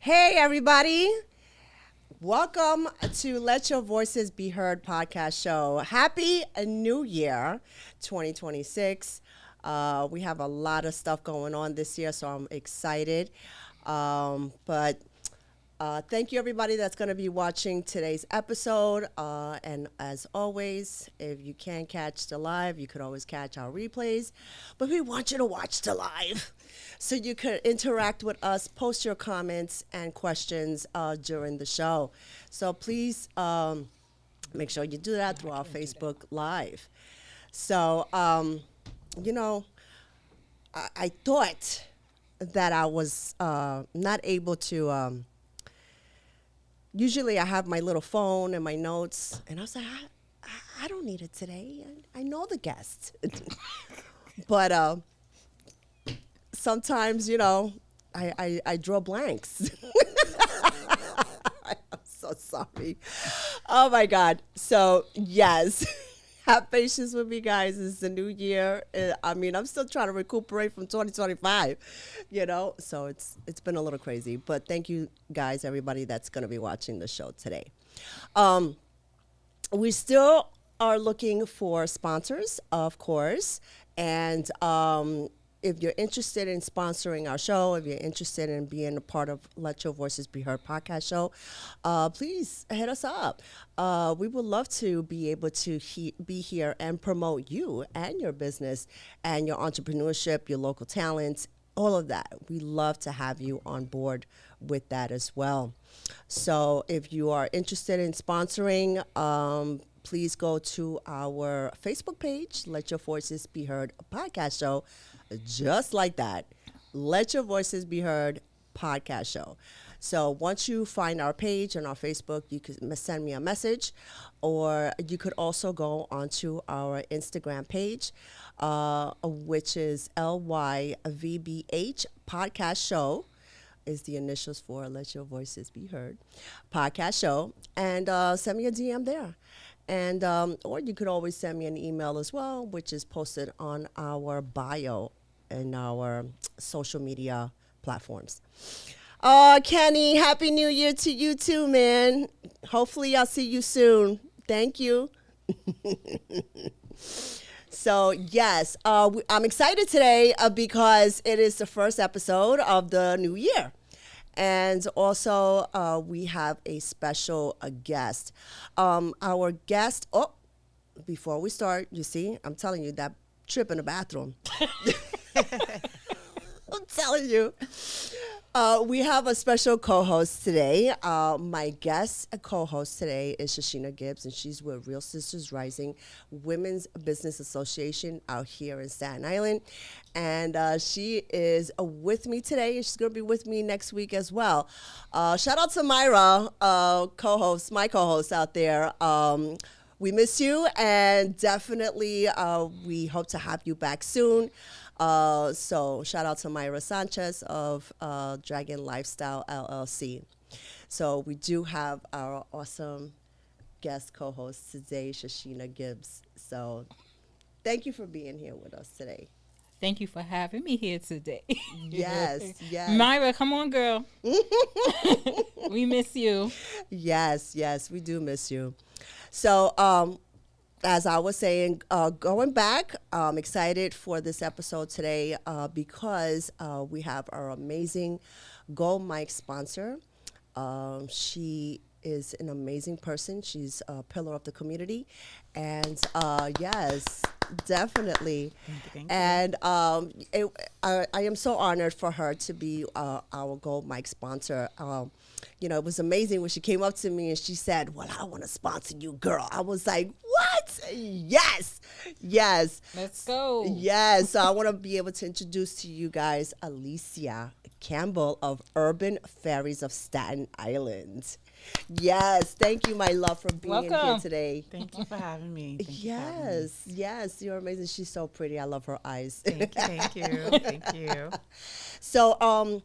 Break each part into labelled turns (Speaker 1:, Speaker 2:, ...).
Speaker 1: Hey, everybody. Welcome to Let Your Voices Be Heard podcast show. Happy New Year 2026. We have a lot of stuff going on this year, so I'm excited. But thank you, everybody that's going to be watching today's episode. And as always, if you can't catch the live, you could always catch our replays. But we want you to watch the live so you could interact with us, post your comments and questions during the show. So please make sure you do that through our Facebook Live. So, I thought that I was not able to. Usually I have my little phone and my notes, and I was like, I don't need it today. I know the guests. But sometimes, I draw blanks. I'm so sorry. Oh, my God. So, yes. Have patience with me, guys. It's the new year. I'm still trying to recuperate from 2025, so it's been a little crazy. But thank you, guys, everybody that's going to be watching the show today. We still are looking for sponsors, of course. And if you're interested in sponsoring our show, if you're interested in being a part of Let Your Voices Be Heard podcast show, please hit us up. We would love to be able to be here and promote you and your business and your entrepreneurship, your local talents, all of that. We love to have you on board with that as well. So if you are interested in sponsoring, please go to our Facebook page, Let Your Voices Be Heard podcast show. Just like that. Let Your Voices Be Heard podcast show. So once you find our page on our Facebook, you can send me a message, or you could also go onto our Instagram page, which is LYVBH podcast show, is the initials for Let Your Voices Be Heard podcast show, and send me a DM there. And or you could always send me an email as well, which is posted on our bio and our social media platforms. Kenny, Happy New Year to you too, man. Hopefully I'll see you soon. Thank you. So, yes, I'm excited today because it is the first episode of the new year. And also, we have a special guest. Our guest, before we start, you see, I'm telling you, that trip in the bathroom. I'm telling you. We have a special co-host today. My guest co-host today is Shoshina Gibbs, and she's with Real Sisters Rising Women's Business Association out here in Staten Island. And she is with me today, and she's going to be with me next week as well. Shout out to Myra, my co-host out there. We miss you, and definitely we hope to have you back soon. So shout out to Myra Sanchez of Dragon Lifestyle LLC. So we do have our awesome guest co-host today, Shoshina Gibbs. So thank you for being here with us today.
Speaker 2: Thank you for having me here today.
Speaker 1: Yes.
Speaker 2: Myra, come on, girl. We miss you.
Speaker 1: Yes, we do miss you. So, as I was saying, going back, I'm excited for this episode today because we have our amazing Gold Mic sponsor. She is an amazing person. She's a pillar of the community. And yes, definitely.
Speaker 2: Thank you.
Speaker 1: And I am so honored for her to be our Gold Mic sponsor. It was amazing when she came up to me and she said, "Well, I want to sponsor you, girl." I was like, "What? Yes.
Speaker 2: Let's go.
Speaker 1: Yes. So I want to be able to introduce to you guys Alicia Campbell of Urban Faries of Staten Island. Yes. Thank you, my love, for being here today.
Speaker 3: Thank you for having me.
Speaker 1: Yes. You're amazing. She's so pretty. I love her eyes.
Speaker 3: Thank you.
Speaker 1: So,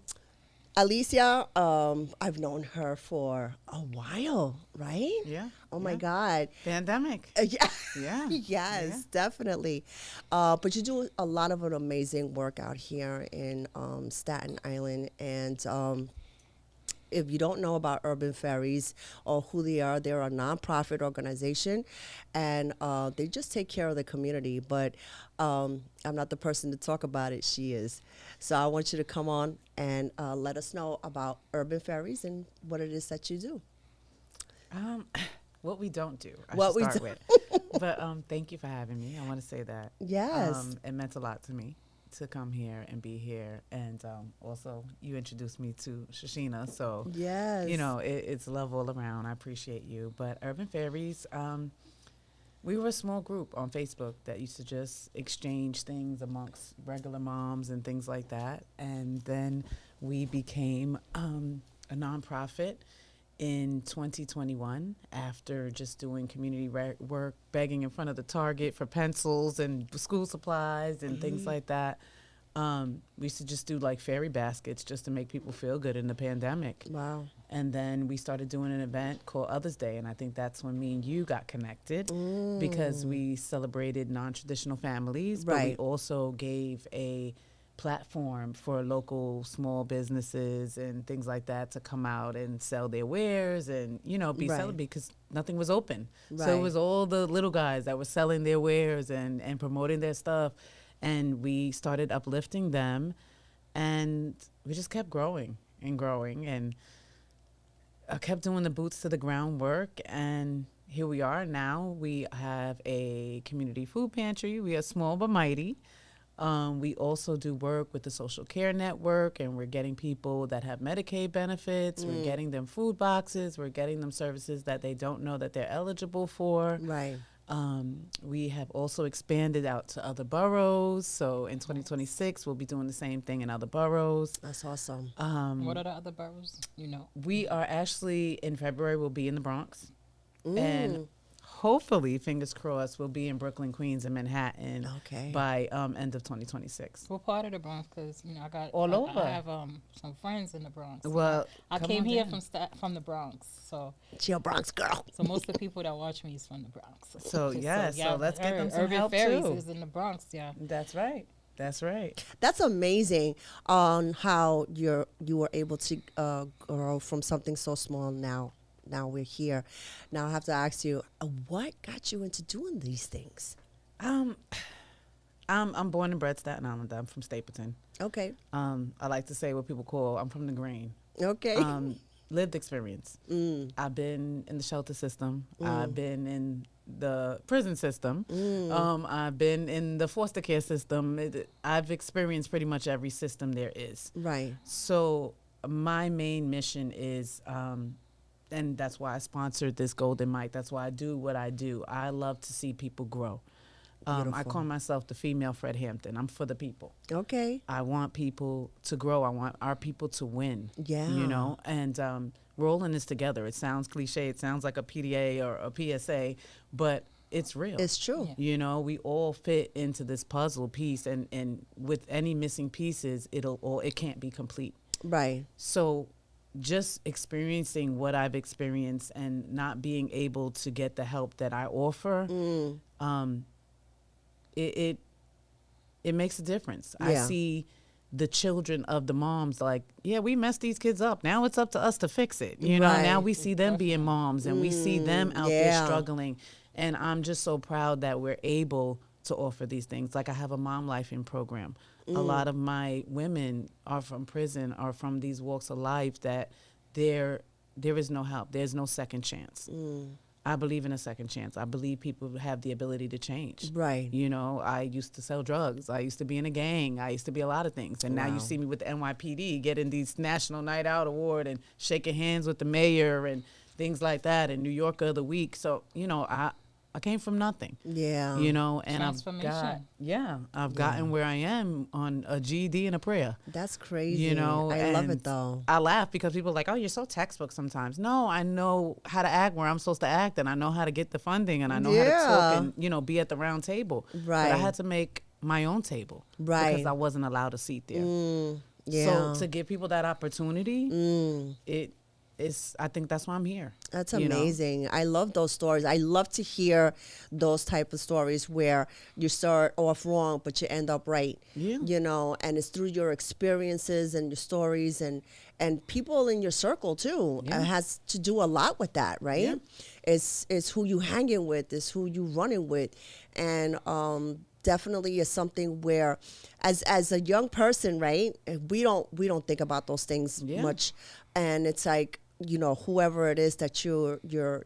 Speaker 1: Alicia, I've known her for a while, right?
Speaker 3: Yeah.
Speaker 1: Oh my God.
Speaker 3: Pandemic.
Speaker 1: Yeah. Yes, definitely. But you do a lot of an amazing work out here in Staten Island, and if you don't know about Urban Fairies or who they are, they're a nonprofit organization, and they just take care of the community. But I'm not the person to talk about it. She is. So I want you to come on and let us know about Urban Fairies and what it is that you do.
Speaker 3: What we don't do, I
Speaker 1: What
Speaker 3: should
Speaker 1: we
Speaker 3: start
Speaker 1: do-
Speaker 3: with. But thank you for having me. I want to say that.
Speaker 1: Yes.
Speaker 3: It meant a lot to me to come here and be here. And also, you introduced me to Shashina. So,
Speaker 1: Yes.
Speaker 3: you know, it's love all around. I appreciate you. But Urban Fairies, we were a small group on Facebook that used to just exchange things amongst regular moms and things like that. And then we became a nonprofit in 2021 after just doing community work, begging in front of the Target for pencils and school supplies and things like that. We used to just do like fairy baskets just to make people feel good in the pandemic.
Speaker 1: Wow.
Speaker 3: And then we started doing an event called Others Day, and I think that's when me and you got connected because we celebrated non-traditional families, but we
Speaker 1: Right.
Speaker 3: also gave a platform for local small businesses and things like that to come out and sell their wares and, you know, be
Speaker 1: Right.
Speaker 3: celebrated because nothing was open. So
Speaker 1: Right.
Speaker 3: it was all the little guys that were selling their wares and promoting their stuff. And we started uplifting them, and we just kept growing and growing. And I kept doing the boots to the ground work, and here we are now. We have a community food pantry. We are small but mighty. We also do work with the social care network, and we're getting people that have Medicaid benefits. We're getting them food boxes. We're getting them services that they don't know that they're eligible for.
Speaker 1: Right.
Speaker 3: We have also expanded out to other boroughs. So in 2026, we'll be doing the same thing in other boroughs.
Speaker 1: That's awesome.
Speaker 2: What are the other boroughs? You know.
Speaker 3: We are actually, in February, we'll be in the Bronx. And hopefully, fingers crossed, we'll be in Brooklyn, Queens, and Manhattan
Speaker 1: Okay.
Speaker 3: by end of 2026.
Speaker 2: What part of the Bronx? Because you know, I got
Speaker 3: All over.
Speaker 2: I have some friends in the Bronx.
Speaker 3: Well,
Speaker 2: I
Speaker 3: come
Speaker 2: came
Speaker 3: on
Speaker 2: here
Speaker 3: down.
Speaker 2: from the Bronx, so
Speaker 1: She a Bronx girl.
Speaker 2: most of the people that watch me is from the Bronx.
Speaker 3: So, yeah, so let's get them some
Speaker 2: Urban
Speaker 3: help,
Speaker 2: Fairies
Speaker 3: too.
Speaker 2: is in the Bronx, yeah.
Speaker 3: That's right. That's right.
Speaker 1: That's amazing on how you were able to grow from something so small. Now we're here. Now I have to ask you, what got you into doing these things?
Speaker 3: I'm born and bred Staten Island. I'm from Stapleton.
Speaker 1: Okay.
Speaker 3: I like to say what people call I'm from the grain.
Speaker 1: Okay.
Speaker 3: Lived experience. I've been in the shelter system. I've been in the prison system. I've been in the foster care system. I've experienced pretty much every system there is.
Speaker 1: Right.
Speaker 3: So my main mission is, and that's why I sponsored this Golden Mic. That's why I do what I do. I love to see people grow. I
Speaker 1: Beautiful.
Speaker 3: call myself the female Fred Hampton. I'm for the people.
Speaker 1: Okay.
Speaker 3: I want people to grow. I want our people to win.
Speaker 1: Yeah.
Speaker 3: You know, and we're all in this together. It sounds cliche. It sounds like a PDA or a PSA, but it's real.
Speaker 1: It's true.
Speaker 2: Yeah.
Speaker 3: You know, we all fit into this puzzle piece, and with any missing pieces, it can't be complete.
Speaker 1: Right.
Speaker 3: So just experiencing what I've experienced and not being able to get the help that I offer, it makes a difference. I
Speaker 1: Yeah.
Speaker 3: see the children of the moms like, yeah, we messed these kids up. Now it's up to us to fix it. You know, now
Speaker 1: Right.
Speaker 3: we see them being moms and we see them out there
Speaker 1: yeah.
Speaker 3: struggling. And I'm just so proud that we're able to offer these things. Like I have a mom lifing program. A lot of my women are from prison, are from these walks of life that there is no help. There's no second chance. I believe in a second chance. I believe people have the ability to change.
Speaker 1: Right.
Speaker 3: You know, I used to sell drugs. I used to be in a gang. I used to be a lot of things. And now
Speaker 1: Wow.
Speaker 3: you see me with the NYPD getting these National Night Out Award and shaking hands with the mayor and things like that and New Yorker of the Week. So, you know, I came from nothing.
Speaker 1: Yeah.
Speaker 3: You know, and
Speaker 2: Transformation.
Speaker 3: I've gotten where I am on a GED and a prayer.
Speaker 1: That's crazy.
Speaker 3: You know,
Speaker 1: I love
Speaker 3: and
Speaker 1: it though.
Speaker 3: I laugh because people are like, oh, you're so textbook sometimes. No, I know how to act where I'm supposed to act, and I know how to get the funding, and I know how to talk
Speaker 1: Yeah.
Speaker 3: and, you know, be at the round table. But
Speaker 1: Right.
Speaker 3: I had to make my own table.
Speaker 1: Right.
Speaker 3: Because I wasn't allowed a seat there.
Speaker 1: Yeah.
Speaker 3: So to give people that opportunity, I think that's why I'm here.
Speaker 1: That's
Speaker 3: you know?
Speaker 1: amazing. I love those stories. I love to hear those type of stories where you start off wrong, but you end up right.
Speaker 3: Yeah.
Speaker 1: You know, and it's through your experiences and your stories and people in your circle too.
Speaker 3: Yeah.
Speaker 1: It has to do a lot with that, right?
Speaker 3: Yeah.
Speaker 1: It's who you hanging with, it's who you running with, and definitely is something where, as a young person, right? We don't think about those things
Speaker 3: Yeah.
Speaker 1: much, and it's like, you know, whoever it is that you're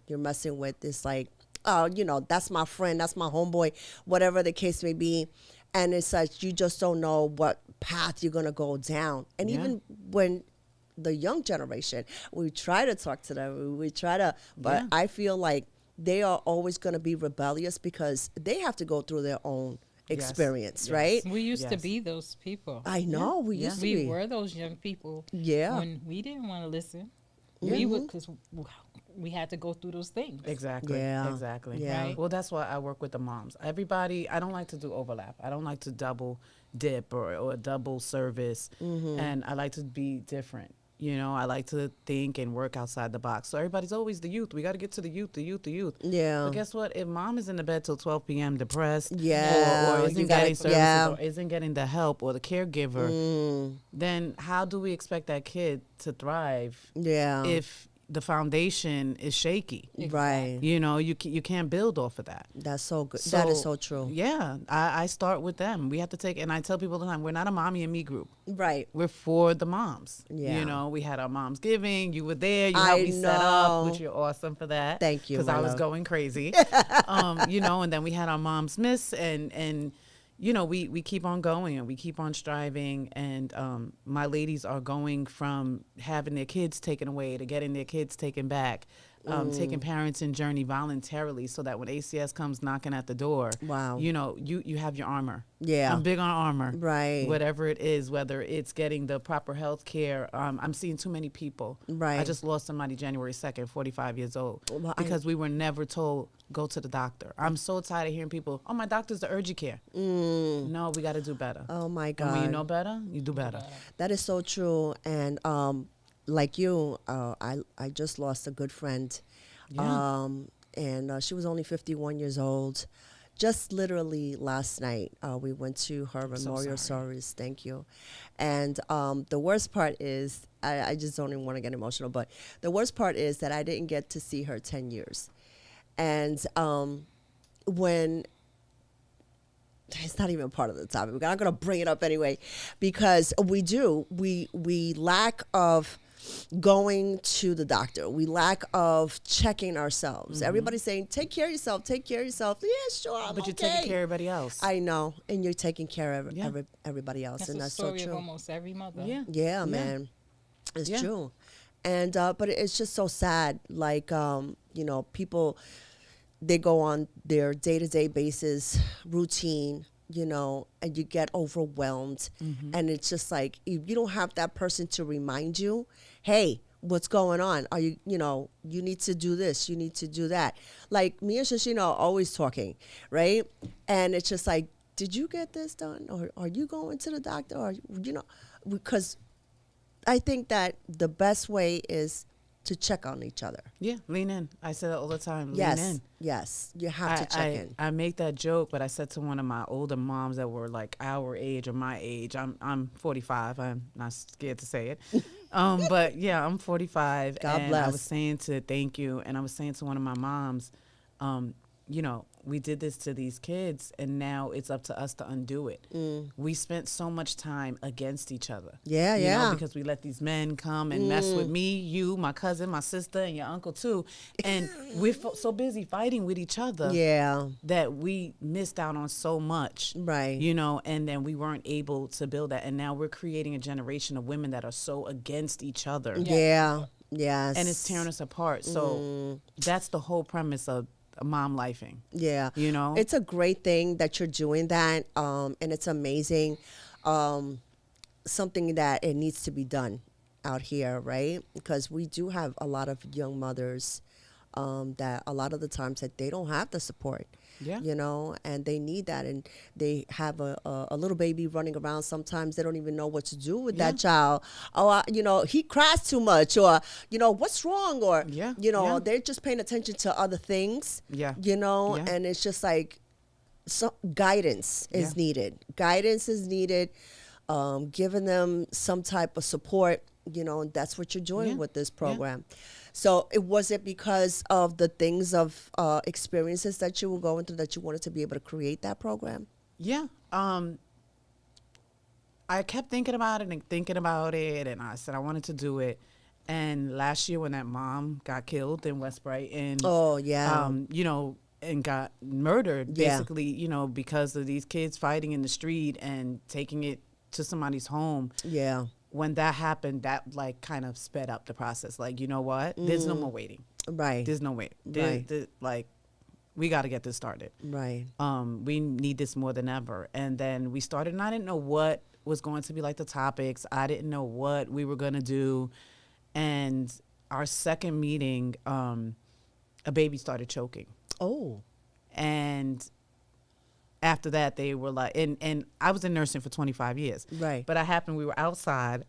Speaker 1: messing with is like, oh, you know, that's my friend, that's my homeboy, whatever the case may be. And it's like you just don't know what path you're gonna go down. And
Speaker 3: Yeah.
Speaker 1: even when the young generation, we try to talk to them, we try to, but
Speaker 3: Yeah.
Speaker 1: I feel like they are always gonna be rebellious because they have to go through their own
Speaker 3: Yes.
Speaker 1: experience,
Speaker 3: Yes.
Speaker 1: right?
Speaker 2: We used to
Speaker 3: Yes.
Speaker 2: be those people.
Speaker 1: I know, we
Speaker 3: Yeah.
Speaker 1: used to
Speaker 2: We
Speaker 1: be.
Speaker 2: were those young people.
Speaker 1: Yeah.
Speaker 2: When we didn't want to listen, we would, because we had to go through those things.
Speaker 3: Exactly.
Speaker 1: Yeah.
Speaker 3: Exactly.
Speaker 1: Yeah.
Speaker 2: Right.
Speaker 3: Well, that's why I work with the moms. Everybody, I don't like to do overlap. I don't like to double dip or double service.
Speaker 1: Mm-hmm.
Speaker 3: And I like to be different. You know, I like to think and work outside the box. So everybody's always the youth. We got to get to the youth, the youth, the youth.
Speaker 1: Yeah.
Speaker 3: But guess what? If mom is in the bed till 12 p.m. depressed,
Speaker 1: Yeah,
Speaker 3: or
Speaker 1: you
Speaker 3: isn't
Speaker 1: gotta-
Speaker 3: getting services,
Speaker 1: yeah.
Speaker 3: or isn't getting the help or the caregiver,
Speaker 1: Mm,
Speaker 3: then how do we expect that kid to thrive
Speaker 1: yeah.
Speaker 3: if the foundation is shaky?
Speaker 1: Right.
Speaker 3: You know, you can't build off of that.
Speaker 1: That's so good. That is so true.
Speaker 3: Yeah, I start with them. We have to take, and I tell people all the time, we're not a mommy and me group.
Speaker 1: Right.
Speaker 3: We're for the moms.
Speaker 1: Yeah.
Speaker 3: You know, we had our moms giving. You were there. You
Speaker 1: I
Speaker 3: helped me set up,
Speaker 1: know.
Speaker 3: which you're awesome for that.
Speaker 1: Thank you,
Speaker 3: Because
Speaker 1: my
Speaker 3: I was
Speaker 1: love.
Speaker 3: going crazy. You know, and then we had our moms miss, and you know, we keep on going and we keep on striving. And my ladies are going from having their kids taken away to getting their kids taken back. Taking parents in journey voluntarily so that when ACS comes knocking at the door,
Speaker 1: Wow.
Speaker 3: you know, you have your armor.
Speaker 1: Yeah.
Speaker 3: I'm big on armor.
Speaker 1: Right.
Speaker 3: Whatever it is, whether it's getting the proper health care. I'm seeing too many people.
Speaker 1: Right.
Speaker 3: I just lost somebody January 2nd, 45 years old,
Speaker 1: Well,
Speaker 3: because we were never told, go to the doctor. I'm so tired of hearing people, oh, my doctor's the urgent care. No, we got to do better.
Speaker 1: Oh my
Speaker 3: And
Speaker 1: God.
Speaker 3: when you know better, you do better.
Speaker 1: That is so true. And like you, I just lost a good friend.
Speaker 3: Yeah.
Speaker 1: And she was only 51 years old. Just literally last night, we went to her memorial service. Thank you. And the worst part is, I just don't even want to get emotional, but the worst part is that I didn't get to see her 10 years. And when it's not even part of the topic. I'm going to bring it up anyway, because we lack of going to the doctor. We lack of checking ourselves. Everybody's saying, take care of yourself, take care of yourself. Yeah, sure, I'm
Speaker 3: But you're
Speaker 1: okay.
Speaker 3: taking care of everybody else.
Speaker 1: I know, and you're taking care of
Speaker 3: Yeah.
Speaker 1: everybody else,
Speaker 2: That's
Speaker 1: and
Speaker 2: the
Speaker 1: that's so
Speaker 2: story of
Speaker 1: true.
Speaker 2: almost every mother.
Speaker 3: Yeah.
Speaker 1: Yeah, man, it's
Speaker 3: Yeah.
Speaker 1: true. And but it's just so sad. Like you know, people, they go on their day-to-day basis routine, you know, and you get overwhelmed, and it's just like if you don't have that person to remind you, hey, what's going on? Are you, you know, you need to do this, you need to do that. Like me and Shashina are always talking, right? And it's just like, did you get this done, or are you going to the doctor, or you know, because I think that the best way is to check on each other.
Speaker 3: Yeah, lean in. I say that all the time.
Speaker 1: Yes,
Speaker 3: Lean in.
Speaker 1: yes, you have to check in.
Speaker 3: I make that joke, but I said to one of my older moms that were like our age or my age. I'm 45. I'm not scared to say it. But yeah, I'm 45.
Speaker 1: God
Speaker 3: and
Speaker 1: bless.
Speaker 3: I was saying to thank you, and I was saying to one of my moms, you know, we did this to these kids, and now it's up to us to undo it. We spent so much time against each other.
Speaker 1: Yeah,
Speaker 3: you
Speaker 1: yeah.
Speaker 3: know, because we let these men come and mess with me, you, my cousin, my sister, and your uncle too. And we're so busy fighting with each other
Speaker 1: Yeah,
Speaker 3: that we missed out on so much.
Speaker 1: right.
Speaker 3: You know, and then we weren't able to build that. And now we're creating a generation of women that are so against each other.
Speaker 1: Yeah, yes.
Speaker 3: And it's tearing us apart. So that's the whole premise of mom lifing.
Speaker 1: Yeah.
Speaker 3: You know?
Speaker 1: It's a great thing that you're doing that, and it's amazing. Something that it needs to be done out here, right? Because we do have a lot of young mothers that a lot of the times that they don't have the support.
Speaker 3: Yeah.
Speaker 1: You know, and they need that, and they have a little baby running around. Sometimes they don't even know what to do with
Speaker 3: Yeah.
Speaker 1: that child. Oh, you know, he cries too much, or you know, what's wrong, or
Speaker 3: Yeah,
Speaker 1: you know,
Speaker 3: yeah.
Speaker 1: they're just paying attention to other things.
Speaker 3: Yeah.
Speaker 1: You know,
Speaker 3: Yeah.
Speaker 1: and it's just like some guidance is
Speaker 3: Yeah.
Speaker 1: needed. Guidance is needed. Giving them some type of support. You know, and that's what you're doing
Speaker 3: Yeah.
Speaker 1: with this
Speaker 3: Yeah.
Speaker 1: program. So was it because of the things of experiences that you were going through that you wanted to be able to create that program?
Speaker 3: Yeah. I kept thinking about it and thinking about it, and I said I wanted to do it. And last year, when that mom got killed in West Brighton,
Speaker 1: Oh yeah,
Speaker 3: you know, and got murdered,
Speaker 1: Yeah.
Speaker 3: basically, you know, because of these kids fighting in the street and taking it to somebody's home.
Speaker 1: yeah,
Speaker 3: When that happened, that like kind of sped up the process. Like, you know what? There's no more waiting.
Speaker 1: right,
Speaker 3: There's no wait.
Speaker 1: Right.
Speaker 3: Like, we got to get this started.
Speaker 1: right,
Speaker 3: We need this more than ever. And then we started, and I didn't know what was going to be like the topics. I didn't know what we were going to do. And our second meeting, a baby started choking.
Speaker 1: oh,
Speaker 3: And after that, they were like, and I was in nursing for 25 years.
Speaker 1: Right.
Speaker 3: But we were outside.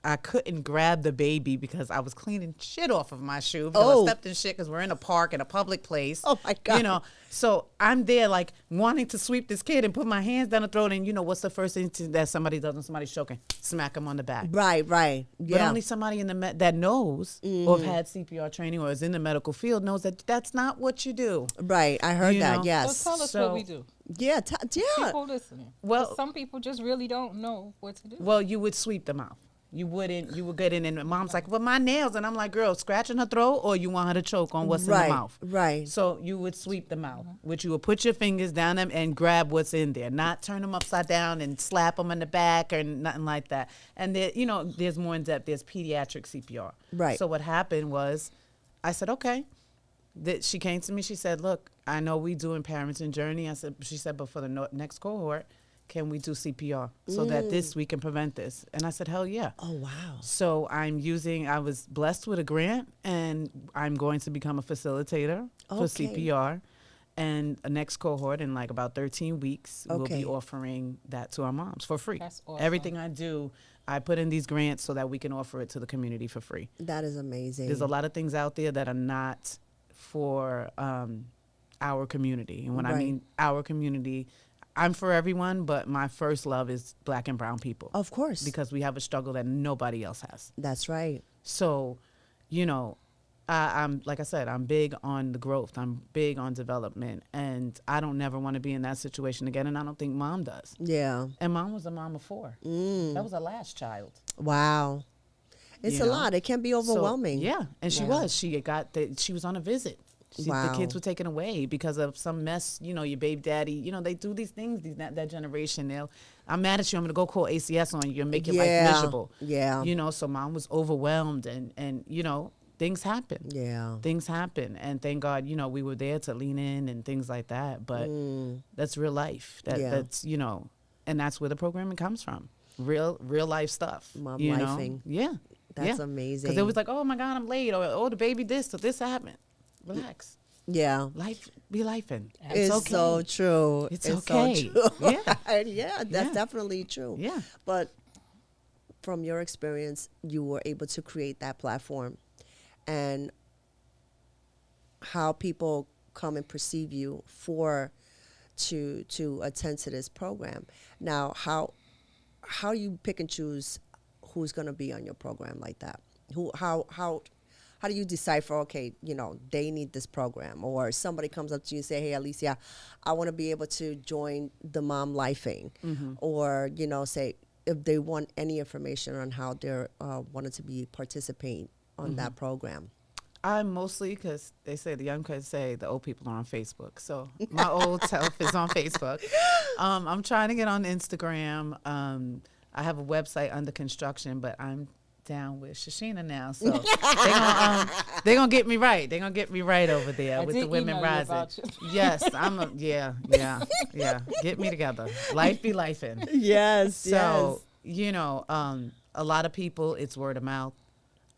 Speaker 3: I couldn't grab the baby because I was cleaning shit off of my shoe because
Speaker 1: Oh.
Speaker 3: I stepped in shit because we're in a park, in a public place.
Speaker 1: Oh, my God.
Speaker 3: You know, so I'm there like wanting to sweep this kid and put my hands down the throat. And you know, what's the first thing that somebody does when somebody's choking? Smack him on the back.
Speaker 1: right, right,
Speaker 3: But
Speaker 1: yeah,
Speaker 3: only somebody in the that knows or have had CPR training or is in the medical field knows that that's not what you do.
Speaker 1: right. I heard
Speaker 3: You
Speaker 1: that.
Speaker 3: know.
Speaker 1: Yes.
Speaker 2: So tell us
Speaker 3: So-
Speaker 2: what we do.
Speaker 1: Yeah, yeah.
Speaker 2: People listening.
Speaker 3: Well-
Speaker 2: 'Cause some people just really don't know what to do.
Speaker 3: Well, you would sweep them out. You would get in, and mom's like, well, my nails. And I'm like, girl, scratching her throat, or you want her to choke on what's in
Speaker 1: Right,
Speaker 3: the mouth?
Speaker 1: right.
Speaker 3: So you would sweep them out, which you would put your fingers down them and grab what's in there, not turn them upside down and slap them in the back or nothing like that. And there, you know, there's more in depth. There's pediatric CPR.
Speaker 1: Right.
Speaker 3: So what happened was, I said, okay. She came to me. She said, look, I know we do in Parenting Journey. She said, but for the next cohort, can we do CPR so that we can prevent this? And I said, hell yeah.
Speaker 1: Oh wow.
Speaker 3: So I was blessed with a grant, and I'm going to become a facilitator for
Speaker 1: Okay.
Speaker 3: CPR. And a next cohort in like about 13 weeks, we'll
Speaker 1: Okay.
Speaker 3: be offering that to our moms for free.
Speaker 2: That's awesome.
Speaker 3: Everything I do, I put in these grants so that we can offer it to the community for free.
Speaker 1: That is amazing.
Speaker 3: There's a lot of things out there that are not for our community. And when I
Speaker 1: Right.
Speaker 3: mean our community, I'm for everyone, but my first love is Black and brown people.
Speaker 1: Of course.
Speaker 3: Because we have a struggle that nobody else has.
Speaker 1: That's right.
Speaker 3: So, you know, I'm like I said, I'm big on the growth. I'm big on development, and I don't never want to be in that situation again. And I don't think mom does.
Speaker 1: Yeah.
Speaker 3: And mom was a mom of 4. That was her last child.
Speaker 1: Wow. It's
Speaker 3: You
Speaker 1: a
Speaker 3: know?
Speaker 1: lot. It can be
Speaker 3: So,
Speaker 1: overwhelming.
Speaker 3: yeah, and she was. She was on a visit. The
Speaker 1: Wow.
Speaker 3: kids were taken away because of some mess. You know, your baby daddy. You know, they do these things. That generation. I'm mad at you. I'm gonna go call ACS on you and make your life miserable.
Speaker 1: Yeah.
Speaker 3: You know, so mom was overwhelmed, and you know, things happen.
Speaker 1: Yeah.
Speaker 3: Things happen, and thank God, you know, we were there to lean in and things like that. But that's real life.
Speaker 1: Yeah.
Speaker 3: That's, you know, and that's where the programming comes from. Real life stuff.
Speaker 1: Mom
Speaker 3: you know?
Speaker 1: lifing.
Speaker 3: Yeah.
Speaker 1: That's amazing.
Speaker 3: Because it was like, oh my God, I'm late, or oh, the baby this, or this happened. Relax.
Speaker 1: Yeah.
Speaker 3: Life be lifing.
Speaker 1: It's
Speaker 3: okay.
Speaker 1: so true.
Speaker 3: It's
Speaker 1: so
Speaker 3: okay.
Speaker 1: true.
Speaker 3: Yeah.
Speaker 1: Yeah, that's
Speaker 3: Yeah.
Speaker 1: definitely true.
Speaker 3: Yeah.
Speaker 1: But from your experience, you were able to create that platform, and how people come and perceive you to attend to this program. Now, how you pick and choose who's going to be on your program like that? How do you decipher, okay, you know, they need this program, or somebody comes up to you and say, hey, Alicia, I want to be able to join the Mom Lifing, or, you know, say if they want any information on how they're wanted to be participating on that program.
Speaker 3: I'm mostly, because they say the young kids say the old people are on Facebook. So my old self is on Facebook. I'm trying to get on Instagram. I have a website under construction, but I'm down with Shashina now. So they're going to get me right. They're going to get me right over there
Speaker 2: I
Speaker 3: with
Speaker 2: did
Speaker 3: the Women
Speaker 2: email you
Speaker 3: Rising.
Speaker 2: about you.
Speaker 3: Yes, yeah. Get me together. Life be lifing.
Speaker 1: Yes,
Speaker 3: So, you know, a lot of people, it's word of mouth.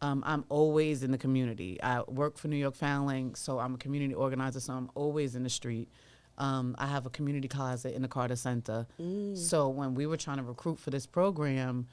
Speaker 3: I'm always in the community. I work for New York Fouling, so I'm a community organizer, so I'm always in the street. I have a community closet in the Carter Center. So when we were trying to recruit for this program,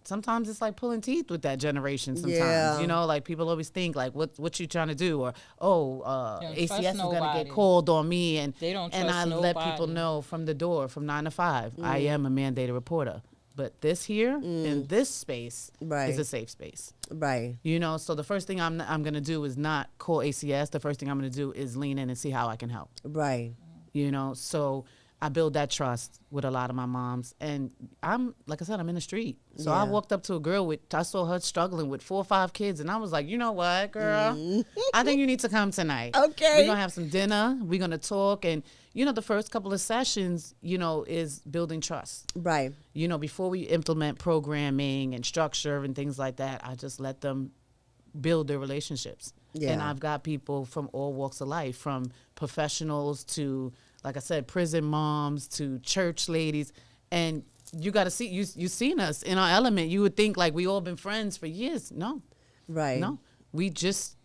Speaker 3: sometimes it's like pulling teeth with that generation sometimes.
Speaker 1: Yeah.
Speaker 3: You know, like people always think like, what you trying to do? Or,
Speaker 2: They don't
Speaker 3: ACS
Speaker 2: trust
Speaker 3: is going to
Speaker 2: nobody.
Speaker 3: get called on me. And,
Speaker 2: They don't
Speaker 3: and
Speaker 2: trust
Speaker 3: I let people
Speaker 2: nobody.
Speaker 3: know from the door, from 9 to 5, I am a mandated reporter. But this here, in this space,
Speaker 1: Right.
Speaker 3: is a safe space.
Speaker 1: Right.
Speaker 3: You know, so the first thing I'm going to do is not call ACS. The first thing I'm going to do is lean in and see how I can help.
Speaker 1: Right.
Speaker 3: You know, so I build that trust with a lot of my moms. And I'm, like I said, I'm in the street. So I
Speaker 1: Yeah.
Speaker 3: walked up to a girl I saw her struggling with 4 or 5 kids. And I was like, you know what, girl? I think you need to come tonight.
Speaker 1: Okay.
Speaker 3: We're going to have some dinner. We're going to talk. And, you know, the first couple of sessions, you know, is building trust.
Speaker 1: Right.
Speaker 3: You know, before we implement programming and structure and things like that, I just let them build their relationships.
Speaker 1: Yeah.
Speaker 3: And I've got people from all walks of life, from professionals to, like I said, prison moms to church ladies. And you got to see, you seen us in our element. You would think like we all been friends for years. No,
Speaker 1: Right.
Speaker 3: no. We just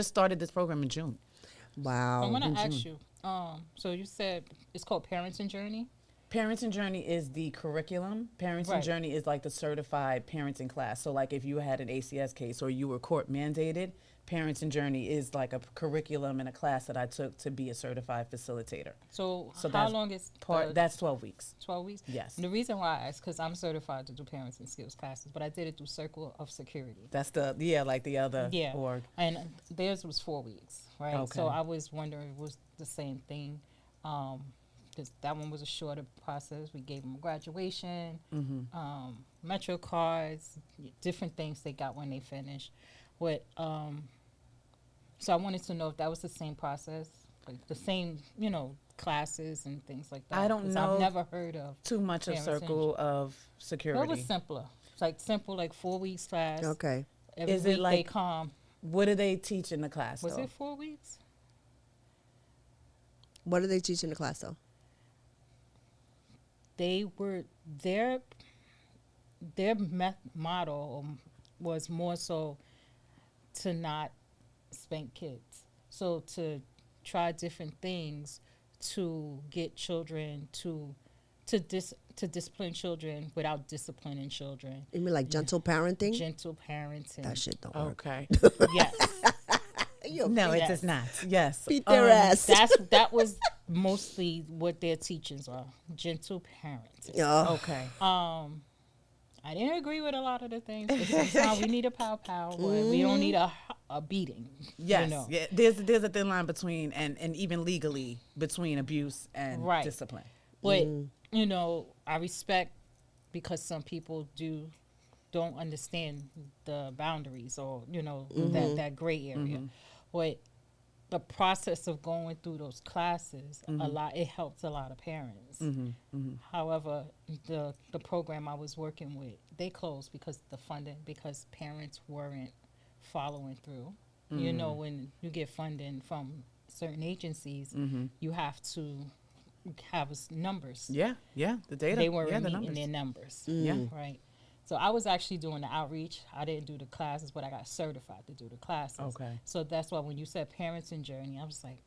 Speaker 3: started this program in June.
Speaker 1: Wow.
Speaker 2: I want to ask you. So you said it's called Parents and Journey.
Speaker 3: Parents and Journey is the curriculum. Parents and
Speaker 2: Right.
Speaker 3: Journey is like the certified parenting class. So like if you had an ACS case or you were court mandated, Parents and Journey is like a curriculum and a class that I took to be a certified facilitator.
Speaker 2: So how
Speaker 3: that's
Speaker 2: long is
Speaker 3: That's 12 weeks.
Speaker 2: 12 weeks?
Speaker 3: Yes.
Speaker 2: And the reason why I asked, because I'm certified to do parents and skills classes, but I did it through Circle of Security.
Speaker 3: That's like the other
Speaker 2: Yeah.
Speaker 3: org.
Speaker 2: And theirs was 4 weeks, right? So
Speaker 3: Okay.
Speaker 2: I was wondering if it was the same thing. Because that one was a shorter process. We gave them graduation, Metro cards, different things they got when they finished. So I wanted to know if that was the same process, like the same, you know, classes and things like that.
Speaker 3: I don't
Speaker 2: 'Cause
Speaker 3: know
Speaker 2: I've never heard of.
Speaker 3: Too much of
Speaker 2: Parents and
Speaker 3: Circle of
Speaker 2: But
Speaker 3: Security.
Speaker 2: it was simpler. It's like simple, like 4 weeks class.
Speaker 1: Okay.
Speaker 2: Every
Speaker 3: Is it
Speaker 2: week they
Speaker 3: like-
Speaker 2: come.
Speaker 3: What do they teach in the class?
Speaker 2: Was
Speaker 3: though?
Speaker 2: it 4 weeks?
Speaker 1: What do they teach in the class though?
Speaker 2: They were model was more so to not spank kids, so to try different things to get children to discipline children without disciplining children.
Speaker 1: You mean like gentle parenting?
Speaker 2: Gentle parenting.
Speaker 1: That shit don't work.
Speaker 3: Okay.
Speaker 2: Yes.
Speaker 3: No, it
Speaker 2: Yes.
Speaker 3: does not. Yes.
Speaker 1: Beat their ass.
Speaker 2: That was mostly what their teachings are. Gentle parenting.
Speaker 1: Oh.
Speaker 3: Okay.
Speaker 2: I didn't agree with a lot of the things, but sometimes we need a pow, but we don't need a beating.
Speaker 3: Yes.
Speaker 2: You know?
Speaker 3: Yeah. There's a thin line between and even legally between abuse and
Speaker 2: Right.
Speaker 3: discipline.
Speaker 2: But you know, I respect, because some people don't understand the boundaries, or you know, that gray area. But the process of going through those classes, it helps a lot of parents. However, the program I was working with, they closed because the funding, because parents weren't following through. You know, when you get funding from certain agencies, you have to have numbers.
Speaker 3: Yeah. Yeah. The data.
Speaker 2: They weren't
Speaker 3: yeah, the
Speaker 2: meeting
Speaker 3: numbers.
Speaker 2: their numbers.
Speaker 3: Yeah.
Speaker 2: Right. So I was actually doing the outreach. I didn't do the classes, but I got certified to do the classes.
Speaker 3: Okay.
Speaker 2: So that's why when you said Parents and Journey, I was like,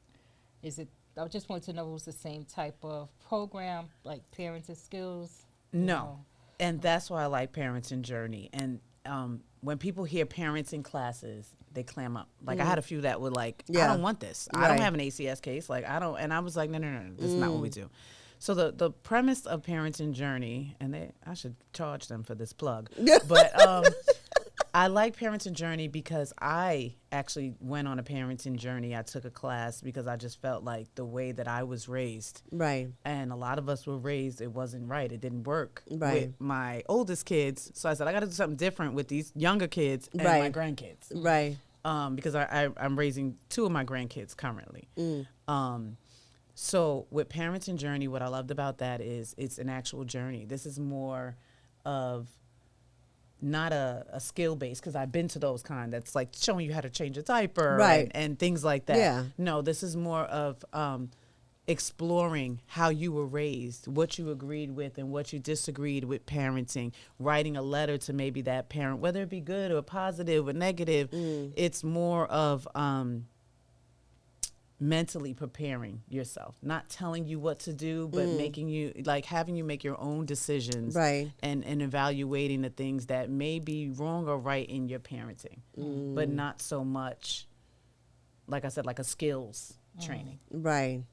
Speaker 2: I just wanted to know if it was the same type of program, like Parents and Skills? you
Speaker 3: No.
Speaker 2: know?
Speaker 3: And that's why I like Parents and Journey. And when people hear parents in classes, they clam up. Like I had a few that were like, I
Speaker 1: Yeah.
Speaker 3: don't want this. I
Speaker 1: Right.
Speaker 3: don't have an ACS case. Like I don't. And I was like, no, this is not what we do. So the premise of Parents and Journey, and I should charge them for this plug, but I like Parents and Journey because I actually went on a parenting journey. I took a class because I just felt like the way that I was raised,
Speaker 1: Right.
Speaker 3: and a lot of us were raised, it wasn't right. It didn't work
Speaker 1: Right.
Speaker 3: with my oldest kids. So I said, I got to do something different with these younger kids and my
Speaker 1: Right.
Speaker 3: grandkids.
Speaker 1: Right.
Speaker 3: Because I'm raising 2 of my grandkids currently. So with Parents and Journey, what I loved about that is it's an actual journey. This is more of not a skill base, because I've been to those kind that's like showing you how to change a diaper
Speaker 1: Right.
Speaker 3: and things like that.
Speaker 1: Yeah.
Speaker 3: No, this is more of exploring how you were raised, what you agreed with and what you disagreed with parenting, writing a letter to maybe that parent, whether it be good or positive or negative. It's more of mentally preparing yourself, not telling you what to do, but making you, like, having you make your own decisions,
Speaker 1: Right.
Speaker 3: and evaluating the things that may be wrong or right in your parenting, but not so much, like I said, like a skills training.
Speaker 1: Right.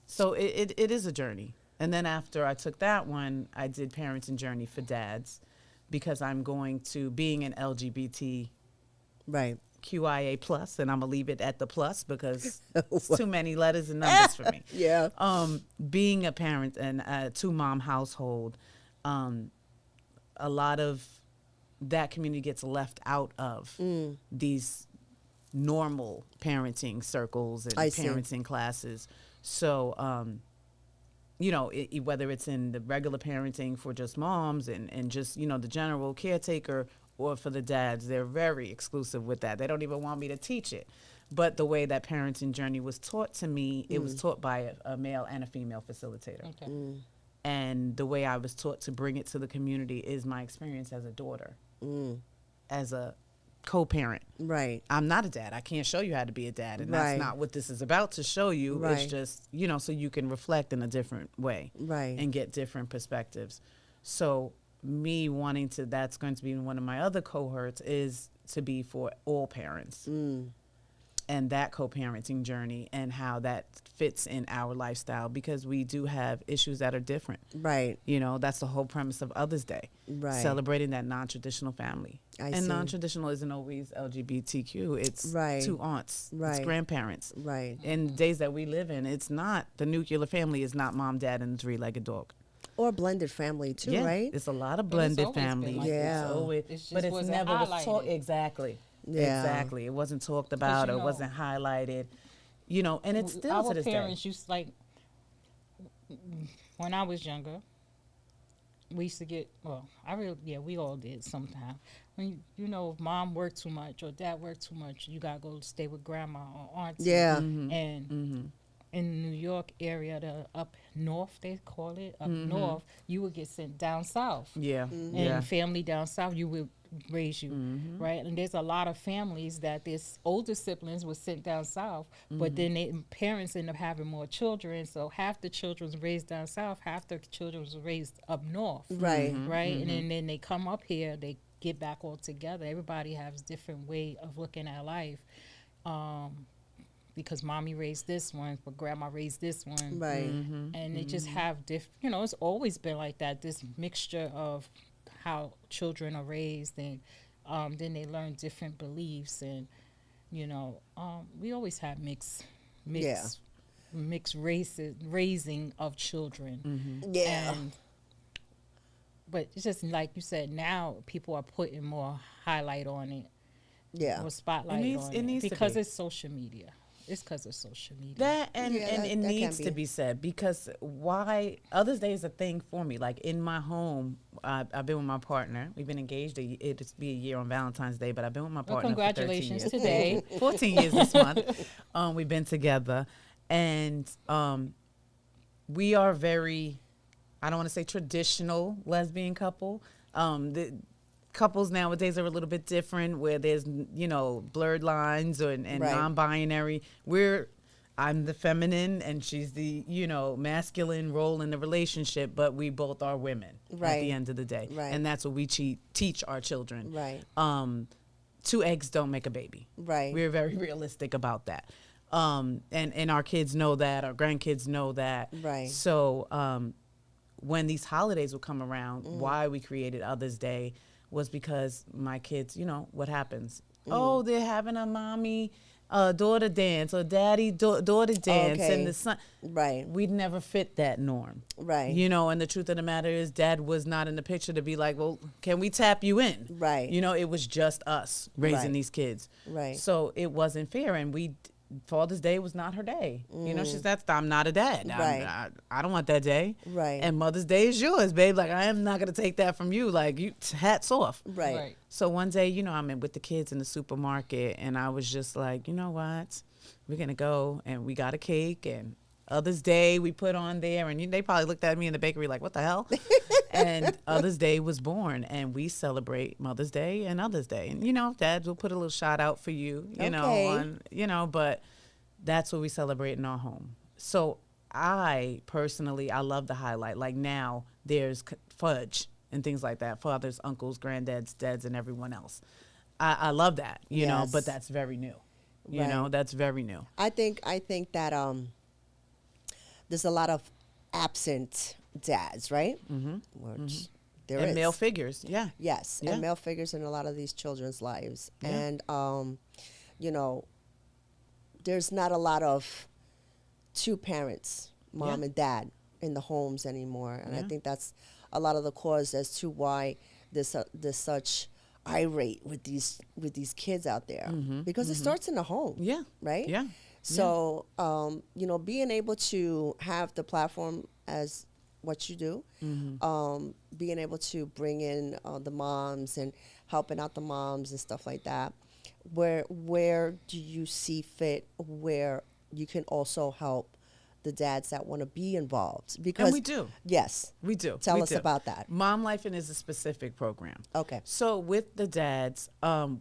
Speaker 3: So it is a journey. And then after I took that one, I did Parenting Journey for Dads, because I'm going to, being an LGBT
Speaker 1: Right.
Speaker 3: QIA plus, and I'm gonna leave it at the plus because it's too many letters and numbers for me.
Speaker 1: Yeah.
Speaker 3: Being a parent and a two-mom household, a lot of that community gets left out of these normal parenting circles and
Speaker 1: I see.
Speaker 3: parenting classes. So, you know, whether it's in the regular parenting for just moms and just, you know, the general caretaker, or for the dads, they're very exclusive with that. They don't even want me to teach it. But the way that Parenting Journey was taught to me, it was taught by a male and a female facilitator.
Speaker 2: Okay.
Speaker 3: And the way I was taught to bring it to the community is my experience as a daughter, as a co-parent.
Speaker 1: Right.
Speaker 3: I'm not a dad. I can't show you how to be a dad. And
Speaker 1: Right.
Speaker 3: that's not what this is about to show you.
Speaker 1: Right.
Speaker 3: It's just, you know, so you can reflect in a different way.
Speaker 1: Right.
Speaker 3: And get different perspectives. So me wanting to, that's going to be one of my other cohorts, is to be for all parents. And that co-parenting journey and how that fits in our lifestyle, because we do have issues that are different.
Speaker 1: Right.
Speaker 3: You know, that's the whole premise of Other's Day.
Speaker 1: Right.
Speaker 3: Celebrating that non-traditional family.
Speaker 1: I
Speaker 3: And
Speaker 1: see.
Speaker 3: non-traditional isn't always LGBTQ. It's
Speaker 1: Right.
Speaker 3: two aunts.
Speaker 1: Right.
Speaker 3: It's grandparents.
Speaker 1: Right.
Speaker 3: In the days that we live in, it's not, the nuclear family is not mom, dad, and the three-legged dog.
Speaker 1: Or blended family too,
Speaker 3: Yeah,
Speaker 1: right?
Speaker 3: it's a lot of
Speaker 2: But it's
Speaker 3: blended
Speaker 2: always been
Speaker 3: families.
Speaker 2: like
Speaker 1: Yeah.
Speaker 3: It's always,
Speaker 2: It's just
Speaker 3: but it's
Speaker 2: wasn't
Speaker 3: never was taught.
Speaker 2: highlighted.
Speaker 3: Exactly.
Speaker 1: Yeah.
Speaker 3: Exactly. It wasn't talked about,
Speaker 2: you
Speaker 3: or
Speaker 2: know,
Speaker 3: wasn't highlighted. You know, and it's still
Speaker 2: Our
Speaker 3: to this day.
Speaker 2: parents used, like, when I was younger, we used to get, well, we all did sometime. When, you know, if mom worked too much or dad worked too much, you got to go stay with grandma or auntie.
Speaker 1: Yeah.
Speaker 2: And in New York area, the up north, they call it, up north, you would get sent down south.
Speaker 3: Yeah.
Speaker 2: And family down south, you would raise you, right? And there's a lot of families that this older siblings were sent down south, but then they parents end up having more children, so half the children was raised down south, half the children was raised up north,
Speaker 1: Right.
Speaker 2: right? And then they come up here, they get back all together. Everybody has different way of looking at life, because mommy raised this one, but grandma raised this one,
Speaker 1: Right.
Speaker 2: and they just have you know, it's always been like that, this mixture of how children are raised, and then they learn different beliefs, and you know, we always have mixed races, raising of children.
Speaker 1: Yeah.
Speaker 2: And but it's just like you said, now people are putting more highlight on it,
Speaker 1: Yeah.
Speaker 2: more spotlight
Speaker 3: needs-
Speaker 2: on
Speaker 3: it
Speaker 2: it,
Speaker 3: needs to
Speaker 2: because
Speaker 3: be.
Speaker 2: it's social media. It's because of social media.
Speaker 3: That and,
Speaker 1: Yeah,
Speaker 3: and
Speaker 1: that-
Speaker 3: it
Speaker 1: that
Speaker 3: needs
Speaker 1: can
Speaker 3: to
Speaker 1: be.
Speaker 3: be said, because why Other's Day is a thing for me. Like in my home, I've been with my partner. We've been engaged. It'll be a year on Valentine's Day, but I've been with my
Speaker 2: Well,
Speaker 3: partner
Speaker 2: congratulations
Speaker 3: for 13
Speaker 2: today.
Speaker 3: years. 14 years this month. We've been together, and we are very, I don't want to say traditional lesbian couple. The couples nowadays are a little bit different, where there's, you know, blurred lines and
Speaker 1: Right.
Speaker 3: non-binary. I'm the feminine and she's the, you know, masculine role in the relationship, but we both are women at
Speaker 1: Right.
Speaker 3: the end of the day.
Speaker 1: Right.
Speaker 3: And that's what we teach our children.
Speaker 1: Right.
Speaker 3: 2 eggs don't make a baby.
Speaker 1: Right.
Speaker 3: We're very realistic about that. And our kids know that, our grandkids know that.
Speaker 1: Right.
Speaker 3: So when these holidays would come around, why we created Other's Day was because my kids, you know, what happens? Oh, they're having a mommy daughter dance or daddy daughter dance,
Speaker 1: Okay.
Speaker 3: and the son.
Speaker 1: Right.
Speaker 3: We'd never fit that norm.
Speaker 1: Right.
Speaker 3: You know, and the truth of the matter is dad was not in the picture to be like, well, can we tap you in?
Speaker 1: Right.
Speaker 3: You know, it was just us raising
Speaker 1: Right.
Speaker 3: these kids.
Speaker 1: Right.
Speaker 3: So it wasn't fair, and Father's Day was not her day. You know, she's I'm not a dad.
Speaker 1: Right.
Speaker 3: I don't want that day.
Speaker 1: Right.
Speaker 3: And Mother's Day is yours, babe. Like, I am not going to take that from you. Like, hats off.
Speaker 1: Right.
Speaker 3: So one day, you know, I'm with the kids in the supermarket, and I was just like, you know what? We're going to go, and we got a cake, and Others Day we put on there, and they probably looked at me in the bakery like, what the hell? And Others Day was born, and we celebrate Mother's Day and Others Day. And, dads will put a little shout out for you, but that's what we celebrate in our home. So I personally, I love the highlight. Like now there's fudge and things like that. Fathers, uncles, granddads, dads, and everyone else. I love that, but that's very new. That's very new.
Speaker 1: I think that there's a lot of absent dads, right? Mm-hmm. Which there
Speaker 3: and
Speaker 1: is.
Speaker 3: male figures, yeah.
Speaker 1: Yes,
Speaker 3: Yeah.
Speaker 1: and male figures in a lot of these children's lives.
Speaker 3: Yeah.
Speaker 1: And, there's not a lot of two parents, mom
Speaker 3: Yeah.
Speaker 1: and dad, in the homes anymore. And I
Speaker 3: Yeah.
Speaker 1: think that's a lot of the cause as to why there's such irate with these kids out there. Because it starts in the home.
Speaker 3: Yeah.
Speaker 1: Right?
Speaker 3: Yeah.
Speaker 1: So, being able to have the platform as what you do, being able to bring in the moms and helping out the moms and stuff like that, where do you see fit where you can also help the dads that want to be involved? Because
Speaker 3: And we do.
Speaker 1: Yes.
Speaker 3: We do.
Speaker 1: Tell
Speaker 3: We
Speaker 1: us
Speaker 3: do.
Speaker 1: about that.
Speaker 3: Mom Lifing is a specific program.
Speaker 1: Okay.
Speaker 3: So with the dads,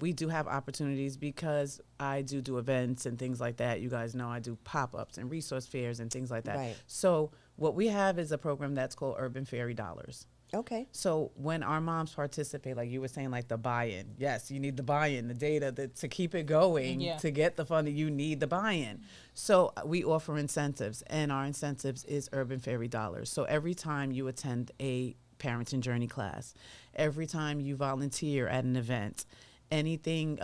Speaker 3: we do have opportunities because I do events and things like that. You guys know I do pop-ups and resource fairs and things like that.
Speaker 1: Right.
Speaker 3: So what we have is a program that's called Urban Fairy Dollars.
Speaker 1: Okay.
Speaker 3: So when our moms participate, like you were saying, like the buy-in, yes, you need the buy-in, the data to keep it going,
Speaker 2: Yeah.
Speaker 3: to get the funding, you need the buy-in. So we offer incentives, and our incentives is Urban Fairy Dollars. So every time you attend a Parenting Journey class, every time you volunteer at an event, anything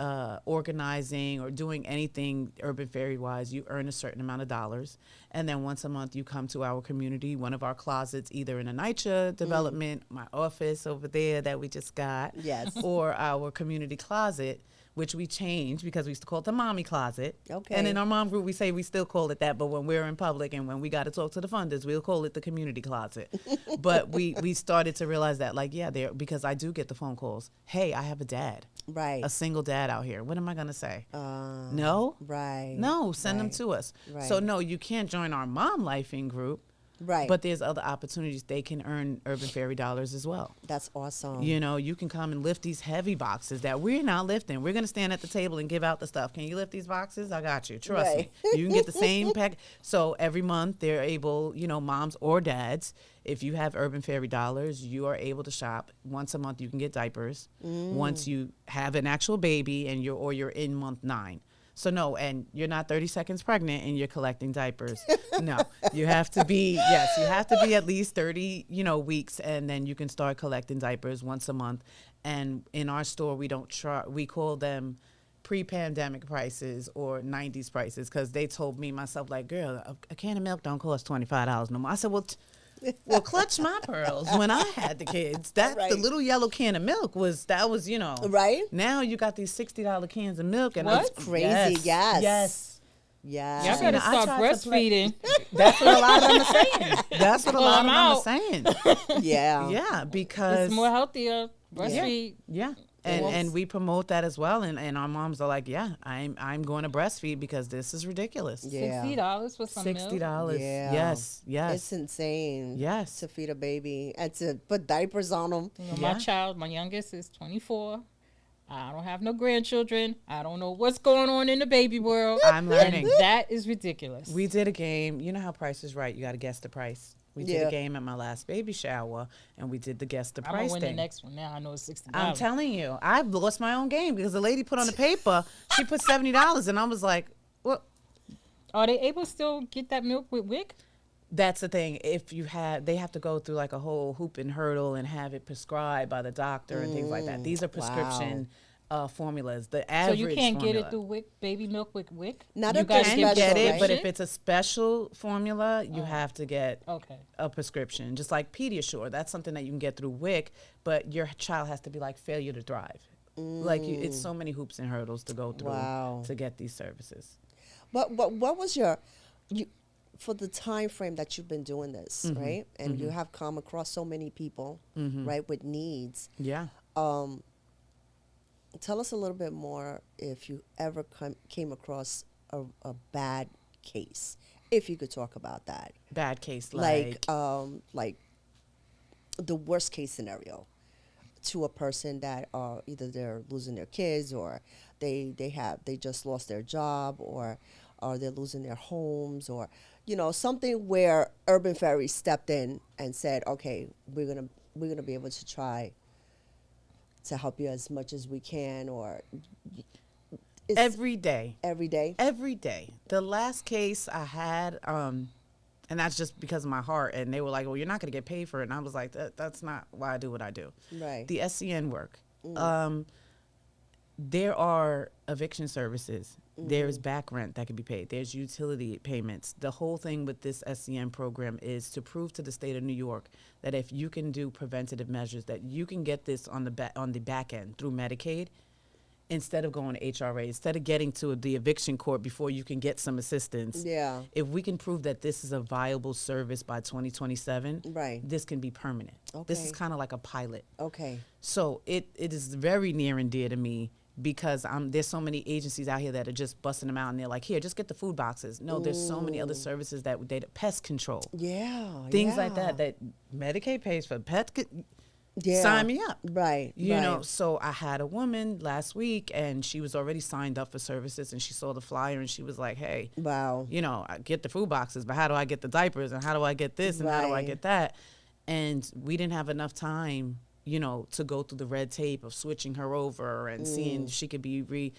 Speaker 3: organizing or doing anything urban fairy wise, you earn a certain amount of dollars. And then once a month you come to our community, one of our closets, either in a NYCHA development, my office over there that we just got,
Speaker 1: Yes.
Speaker 3: or our community closet, which we changed because we used to call it the mommy closet.
Speaker 1: Okay.
Speaker 3: And in our mom group, we say we still call it that, but when we're in public and when we got to talk to the funders, we'll call it the community closet. But we started to realize that, like, yeah, because I do get the phone calls. Hey, I have a dad,
Speaker 1: Right.
Speaker 3: a single dad out here. What am I going to say? No?
Speaker 1: Right.
Speaker 3: No, send them
Speaker 1: Right.
Speaker 3: to us.
Speaker 1: Right.
Speaker 3: So, no, you can't join our Mom Lifing group.
Speaker 1: Right.
Speaker 3: But there's other opportunities. They can earn Urban Fairy Dollars as well.
Speaker 1: That's awesome.
Speaker 3: You can come and lift these heavy boxes that we're not lifting. We're going to stand at the table and give out the stuff. Can you lift these boxes? I got you. Trust me. You can get the same pack. So every month they're able, moms or dads, if you have Urban Fairy Dollars, you are able to shop. Once a month you can get diapers. Once you have an actual baby and you're in month 9. So no, and you're not 30 seconds pregnant and you're collecting diapers. No, you have to be at least 30, weeks, and then you can start collecting diapers once a month. And in our store, we don't we call them pre-pandemic prices or 90s prices, because they told me myself, like, girl, a can of milk don't cost $25 no more. I said, well, clutch my pearls. When I had the kids, the little yellow can of milk was.
Speaker 1: Right.
Speaker 3: Now you got these $60 cans of milk, and
Speaker 2: What?
Speaker 3: it's
Speaker 1: Crazy. Yes.
Speaker 3: yes.
Speaker 1: Yes.
Speaker 2: Y'all better
Speaker 3: I
Speaker 2: start
Speaker 3: tried to
Speaker 2: breastfeeding.
Speaker 3: That's what a lot of them are saying. That's what a
Speaker 2: Pull
Speaker 3: lot of
Speaker 2: them
Speaker 3: them are
Speaker 2: out.
Speaker 3: saying.
Speaker 1: Yeah.
Speaker 3: Yeah, because
Speaker 2: It's more healthier. Breastfeed.
Speaker 3: yeah. And we promote that as well, and our moms are like, yeah, I'm going to breastfeed because this is ridiculous.
Speaker 1: Yeah.
Speaker 2: $60 for some milk.
Speaker 3: $60.
Speaker 1: Yeah.
Speaker 3: Yes.
Speaker 1: It's insane.
Speaker 3: Yes.
Speaker 1: To feed a baby and to put diapers on them.
Speaker 2: My
Speaker 3: Yeah.
Speaker 2: child, my youngest, is 24. I don't have no grandchildren. I don't know what's going on in the baby world.
Speaker 3: I'm learning.
Speaker 2: And that is ridiculous.
Speaker 3: We did a game. You know how Price is Right? You got to guess the price. We did
Speaker 1: Yeah.
Speaker 3: a game at my last baby shower, and we did the guess the
Speaker 2: I'm going
Speaker 3: price
Speaker 2: to win
Speaker 3: thing.
Speaker 2: the next one now. I know it's $60.
Speaker 3: I'm telling you, I've lost my own game because the lady put on the paper, she put $70, and I was like, well,
Speaker 2: Are they able to still get that milk with WIC?
Speaker 3: that's the thing. If you have, they have to go through like a whole hoop and hurdle and have it prescribed by the doctor and things like that. These are prescription formulas. The
Speaker 2: So
Speaker 3: average
Speaker 2: you can't
Speaker 3: formula.
Speaker 2: get it through WIC, baby milk with WIC?
Speaker 1: Not
Speaker 3: You
Speaker 1: if they're
Speaker 3: can
Speaker 1: special,
Speaker 3: get it,
Speaker 1: right?
Speaker 3: but if it's a special formula, you have to get
Speaker 2: Okay.
Speaker 3: a prescription. Just like Pediasure, that's something that you can get through WIC, but your child has to be like failure to drive. Like it's so many hoops and hurdles to go through
Speaker 1: Wow.
Speaker 3: to get these services.
Speaker 1: But what was you for the time frame that you've been doing this, right? And you have come across so many people, right, with needs.
Speaker 3: Yeah.
Speaker 1: Tell us a little bit more if you ever came across a bad case if you could talk about that,
Speaker 3: Bad case,
Speaker 1: like the worst case scenario to a person that either they're losing their kids, or they just lost their job, or they're losing their homes, or something where Urban Fairies stepped in and said, okay, we're gonna be able to try to help you as much as we can, or it's
Speaker 3: every day.
Speaker 1: every day.
Speaker 3: Every day. The last case I had, and that's just because of my heart, and they were like, well, you're not going to get paid for it. And I was like, that's not why I do what I do.
Speaker 1: Right.
Speaker 3: The SCN work. There are eviction services. There's back rent that can be paid. There's utility payments. The whole thing with this SCN program is to prove to the state of New York that if you can do preventative measures, that you can get this on the back end through Medicaid, instead of going to HRA, instead of getting to the eviction court before you can get some assistance.
Speaker 1: Yeah.
Speaker 3: If we can prove that this is a viable service by 2027,
Speaker 1: Right.
Speaker 3: this can be permanent. This is
Speaker 1: Okay.
Speaker 3: kind of like a pilot.
Speaker 1: Okay.
Speaker 3: So it is very near and dear to me, because there's so many agencies out here that are just busting them out, and they're like, here, just get the food boxes. No, there's so many other services that pest control.
Speaker 1: Yeah.
Speaker 3: Things like
Speaker 1: yeah.
Speaker 3: that Medicaid pays for.
Speaker 1: Yeah.
Speaker 3: Sign me up.
Speaker 1: Right.
Speaker 3: You
Speaker 1: right.
Speaker 3: know, so I had a woman last week, and she was already signed up for services, and she saw the flyer, and she was like, hey,
Speaker 1: Wow.
Speaker 3: I get the food boxes, but how do I get the diapers, and how do I get this, and how do I
Speaker 1: Right.
Speaker 3: get that? And we didn't have enough time, to go through the red tape of switching her over and seeing if she could be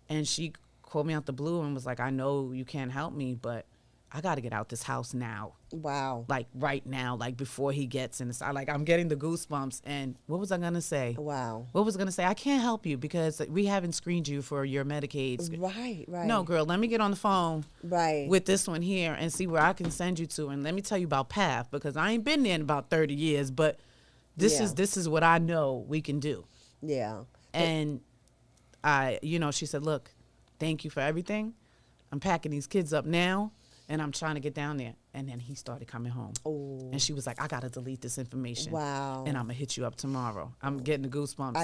Speaker 3: and she called me out the blue and was like, I know you can't help me, but I got to get out this house now.
Speaker 1: Wow.
Speaker 3: Like right now, like before he gets in. Like I'm getting the goosebumps. And what was I going to say?
Speaker 1: Wow.
Speaker 3: What was I going to say? I can't help you because we haven't screened you for your Medicaid.
Speaker 1: Right. Right.
Speaker 3: No, girl, let me get on the phone
Speaker 1: Right.
Speaker 3: with this one here and see where I can send you to. And let me tell you about PATH, because I ain't been there in about 30 years, but this is what I know we can do.
Speaker 1: Yeah.
Speaker 3: And she said, look, thank you for everything. I'm packing these kids up now, and I'm trying to get down there. And then he started coming home.
Speaker 1: Oh.
Speaker 3: And she was like, I got to delete this information.
Speaker 1: Wow.
Speaker 3: And I'm going to hit you up tomorrow. I'm getting the goosebumps.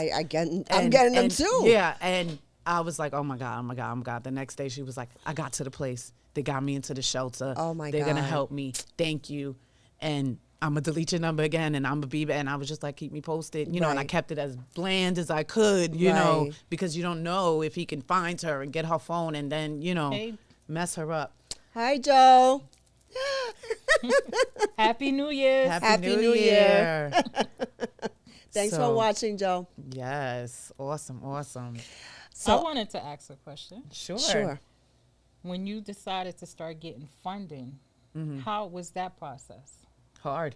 Speaker 1: I'm getting them too.
Speaker 3: Yeah. And I was like, oh my God, oh my God, oh my God. The next day she was like, I got to the place. They got me into the shelter.
Speaker 1: Oh my
Speaker 3: They're going to
Speaker 1: God.
Speaker 3: help me. Thank you. And I'm going to delete your number again, and I'm going to be, and I was just like, keep me posted, and I
Speaker 1: Right.
Speaker 3: kept it as bland as I could, you know,
Speaker 1: Right.
Speaker 3: because you don't know if he can find her and get her phone and then,
Speaker 2: Hey.
Speaker 3: mess her up.
Speaker 1: Hi, Joe.
Speaker 2: Happy New Year's.
Speaker 1: Happy New Year. Thanks
Speaker 3: So,
Speaker 1: for watching, Joe.
Speaker 3: Yes. Awesome. Awesome.
Speaker 2: I wanted to ask a question.
Speaker 3: Sure.
Speaker 2: When you decided to start getting funding, how was that process?
Speaker 3: Hard.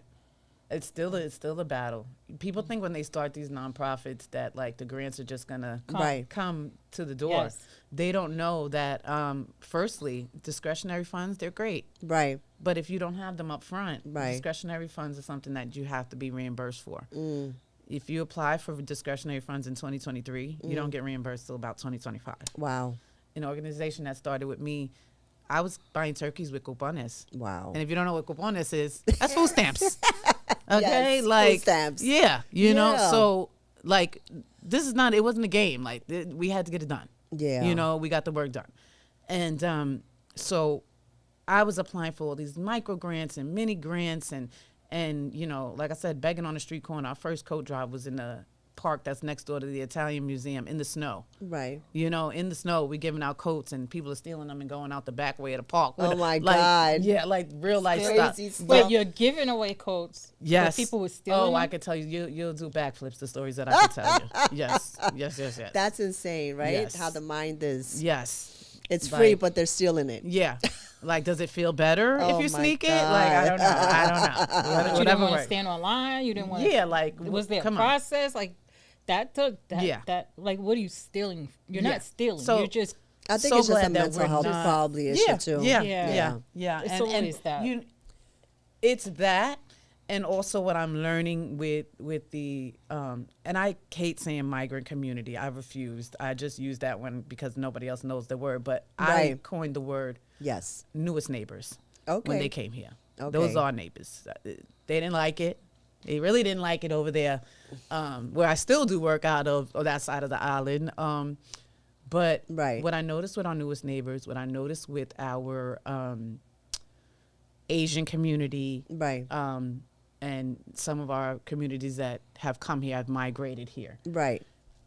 Speaker 3: It's still a battle. People think when they start these nonprofits that like the grants are just gonna
Speaker 1: Right.
Speaker 3: come to the door.
Speaker 2: Yes.
Speaker 3: They don't know that firstly, discretionary funds, they're great.
Speaker 1: Right.
Speaker 3: But if you don't have them up front,
Speaker 1: Right.
Speaker 3: discretionary funds are something that you have to be reimbursed for. If you apply for discretionary funds in 2023, you don't get reimbursed till about 2025.
Speaker 1: Wow.
Speaker 3: An organization that started with me, I was buying turkeys with cupones.
Speaker 1: Wow.
Speaker 3: And if you don't know what cupones is, that's food stamps. Okay,
Speaker 1: Yes,
Speaker 3: like
Speaker 1: food stamps.
Speaker 3: yeah, you know.
Speaker 1: Yeah.
Speaker 3: So like, it wasn't a game. Like we had to get it done.
Speaker 1: Yeah.
Speaker 3: We got the work done, and so I was applying for all these micro grants and mini grants, and like I said, begging on the street corner. Our first coat drive was in the park that's next door to the Italian Museum in the snow.
Speaker 1: Right.
Speaker 3: In the snow, we giving out coats and people are stealing them and going out the back way of the park.
Speaker 1: Oh my
Speaker 3: like,
Speaker 1: God.
Speaker 3: Yeah, like real life
Speaker 1: Crazy
Speaker 3: stuff.
Speaker 1: stuff.
Speaker 2: Wait, you're giving away coats.
Speaker 3: Yes.
Speaker 2: But people were stealing
Speaker 3: Oh, I
Speaker 2: them?
Speaker 3: could tell you. You'll do backflips. The stories that I could tell you. Yes.
Speaker 1: That's insane, right?
Speaker 3: Yes.
Speaker 1: How the mind is.
Speaker 3: Yes.
Speaker 1: It's
Speaker 3: Like-
Speaker 1: free, but they're stealing it.
Speaker 3: Yeah. Like, does it feel better
Speaker 1: Oh
Speaker 3: if you
Speaker 1: my
Speaker 3: sneak it? Like, I don't know.
Speaker 2: But you didn't
Speaker 3: Whatever
Speaker 2: want to
Speaker 3: works.
Speaker 2: stand online. You didn't want to.
Speaker 3: Yeah, like,
Speaker 2: Was there a
Speaker 3: come on.
Speaker 2: process? Like, that took that.
Speaker 3: Yeah.
Speaker 2: That, like, what are you stealing? You're
Speaker 3: Yeah.
Speaker 2: not stealing.
Speaker 3: So-
Speaker 2: You're just.
Speaker 1: I think
Speaker 3: So
Speaker 1: it's just a
Speaker 3: glad that
Speaker 1: mental
Speaker 3: we're
Speaker 1: health
Speaker 3: not-
Speaker 1: probably issue
Speaker 3: Yeah,
Speaker 1: too.
Speaker 3: yeah,
Speaker 2: Yeah.
Speaker 3: yeah, yeah.
Speaker 2: It's always that.
Speaker 3: It's that, and also what I'm learning with the and I hate saying migrant community. I refused. I just use that one because nobody else knows the word. But I
Speaker 1: Right.
Speaker 3: coined the word
Speaker 1: Yes.
Speaker 3: newest neighbors
Speaker 1: Okay.
Speaker 3: when they came here.
Speaker 1: Okay.
Speaker 3: Those are neighbors. They didn't like it. They really didn't like it over there, where I still do work out of that side of the island. But
Speaker 1: Right.
Speaker 3: what I noticed with our newest neighbors, what I noticed with our Asian community,
Speaker 1: Right.
Speaker 3: and some of our communities that have come here have migrated here.
Speaker 1: Right.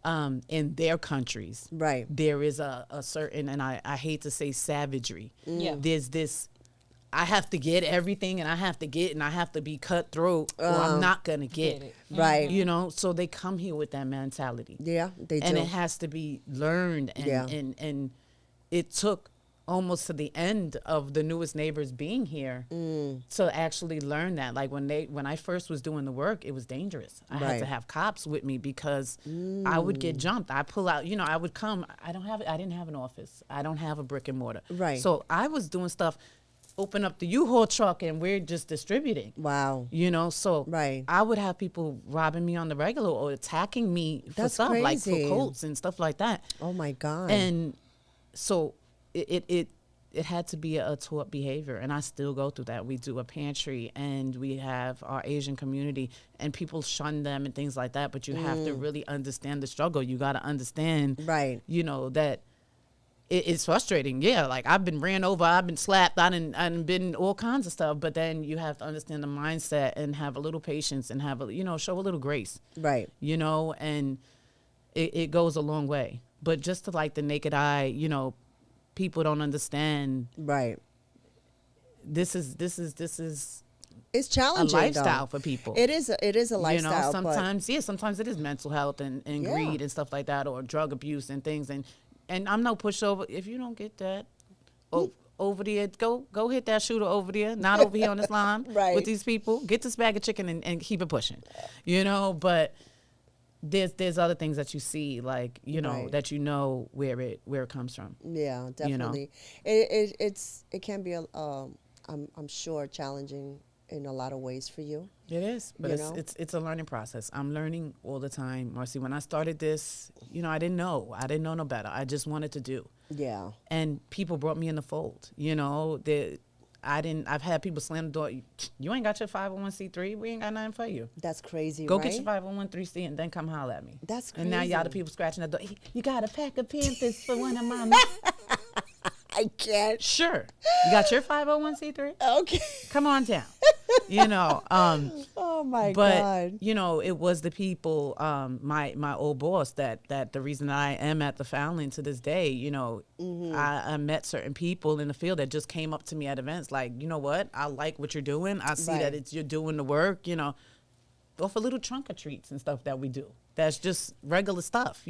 Speaker 3: In their countries,
Speaker 1: Right.
Speaker 3: there is a certain, and I hate to say savagery.
Speaker 2: Yeah.
Speaker 3: There's this, I have to get everything, and I have to get, and I have to be cutthroat, or I'm not gonna get.
Speaker 2: Get it.
Speaker 1: Right.
Speaker 3: You know, so they come here with that mentality.
Speaker 1: Yeah, they do.
Speaker 3: And it has to be learned, and,
Speaker 1: Yeah.
Speaker 3: and it took almost to the end of the newest neighbors being here to actually learn that. Like when I first was doing the work, it was dangerous. I had
Speaker 1: Right.
Speaker 3: to have cops with me because I would get jumped. I pull out, I would come. I didn't have an office. I don't have a brick and mortar.
Speaker 1: Right.
Speaker 3: So I was doing stuff, open up the U-Haul truck, and we're just distributing.
Speaker 1: Wow.
Speaker 3: So
Speaker 1: Right.
Speaker 3: I would have people robbing me on the regular or attacking me for
Speaker 1: That's
Speaker 3: stuff like for
Speaker 1: crazy.
Speaker 3: coats and stuff like that.
Speaker 1: Oh my God.
Speaker 3: And so it had to be a taught behavior, and I still go through that. We do a pantry, and we have our Asian community, and people shun them and things like that. But you have to really understand the struggle. You got to understand,
Speaker 1: Right.
Speaker 3: that it's frustrating. Yeah, like I've been ran over, I've been slapped, I've been all kinds of stuff. But then you have to understand the mindset and have a little patience and have show a little grace.
Speaker 1: Right.
Speaker 3: And it goes a long way. But just to like the naked eye, people don't understand.
Speaker 1: Right.
Speaker 3: This is
Speaker 1: It's
Speaker 3: a
Speaker 1: challenging.
Speaker 3: lifestyle
Speaker 1: though.
Speaker 3: for people.
Speaker 1: It is a lifestyle.
Speaker 3: Sometimes it is mental health and
Speaker 1: Yeah.
Speaker 3: greed and stuff like that, or drug abuse and things. And I'm no pushover. If you don't get that, over there, go hit that shooter over there, not over here on this line
Speaker 1: Right.
Speaker 3: with these people. Get this bag of chicken and keep it pushing, But there's other things that you see, like
Speaker 1: Right.
Speaker 3: that where it comes from.
Speaker 1: Yeah, definitely. It can be I'm sure challenging in a lot of ways for you.
Speaker 3: It is, but
Speaker 1: You
Speaker 3: it's,
Speaker 1: know?
Speaker 3: it's a learning process. I'm learning all the time, Marcy. When I started this, I didn't know no better. I just wanted to do,
Speaker 1: Yeah.
Speaker 3: and people brought me in the fold. I've had people slam the door. You ain't got your 501c3. We ain't got nothing for you.
Speaker 1: That's crazy,
Speaker 3: Go
Speaker 1: right?
Speaker 3: get your 501c3 and then come holler at me.
Speaker 1: That's
Speaker 3: And now y'all the
Speaker 1: crazy.
Speaker 3: people scratching the door. "Hey, you got a pack of Panthers for one of my
Speaker 1: I can't.
Speaker 3: Sure. You got your 501c3?
Speaker 1: Okay.
Speaker 3: Come on down.
Speaker 1: Oh my
Speaker 3: But
Speaker 1: God.
Speaker 3: it was the people, my old boss, that the reason I am at the Fallon to this day. I met certain people in the field that just came up to me at events like, you know what, I like what you're doing. I see
Speaker 1: Right.
Speaker 3: that you're doing the work. Go for little trunk or treats and stuff that we do. That's just regular stuff.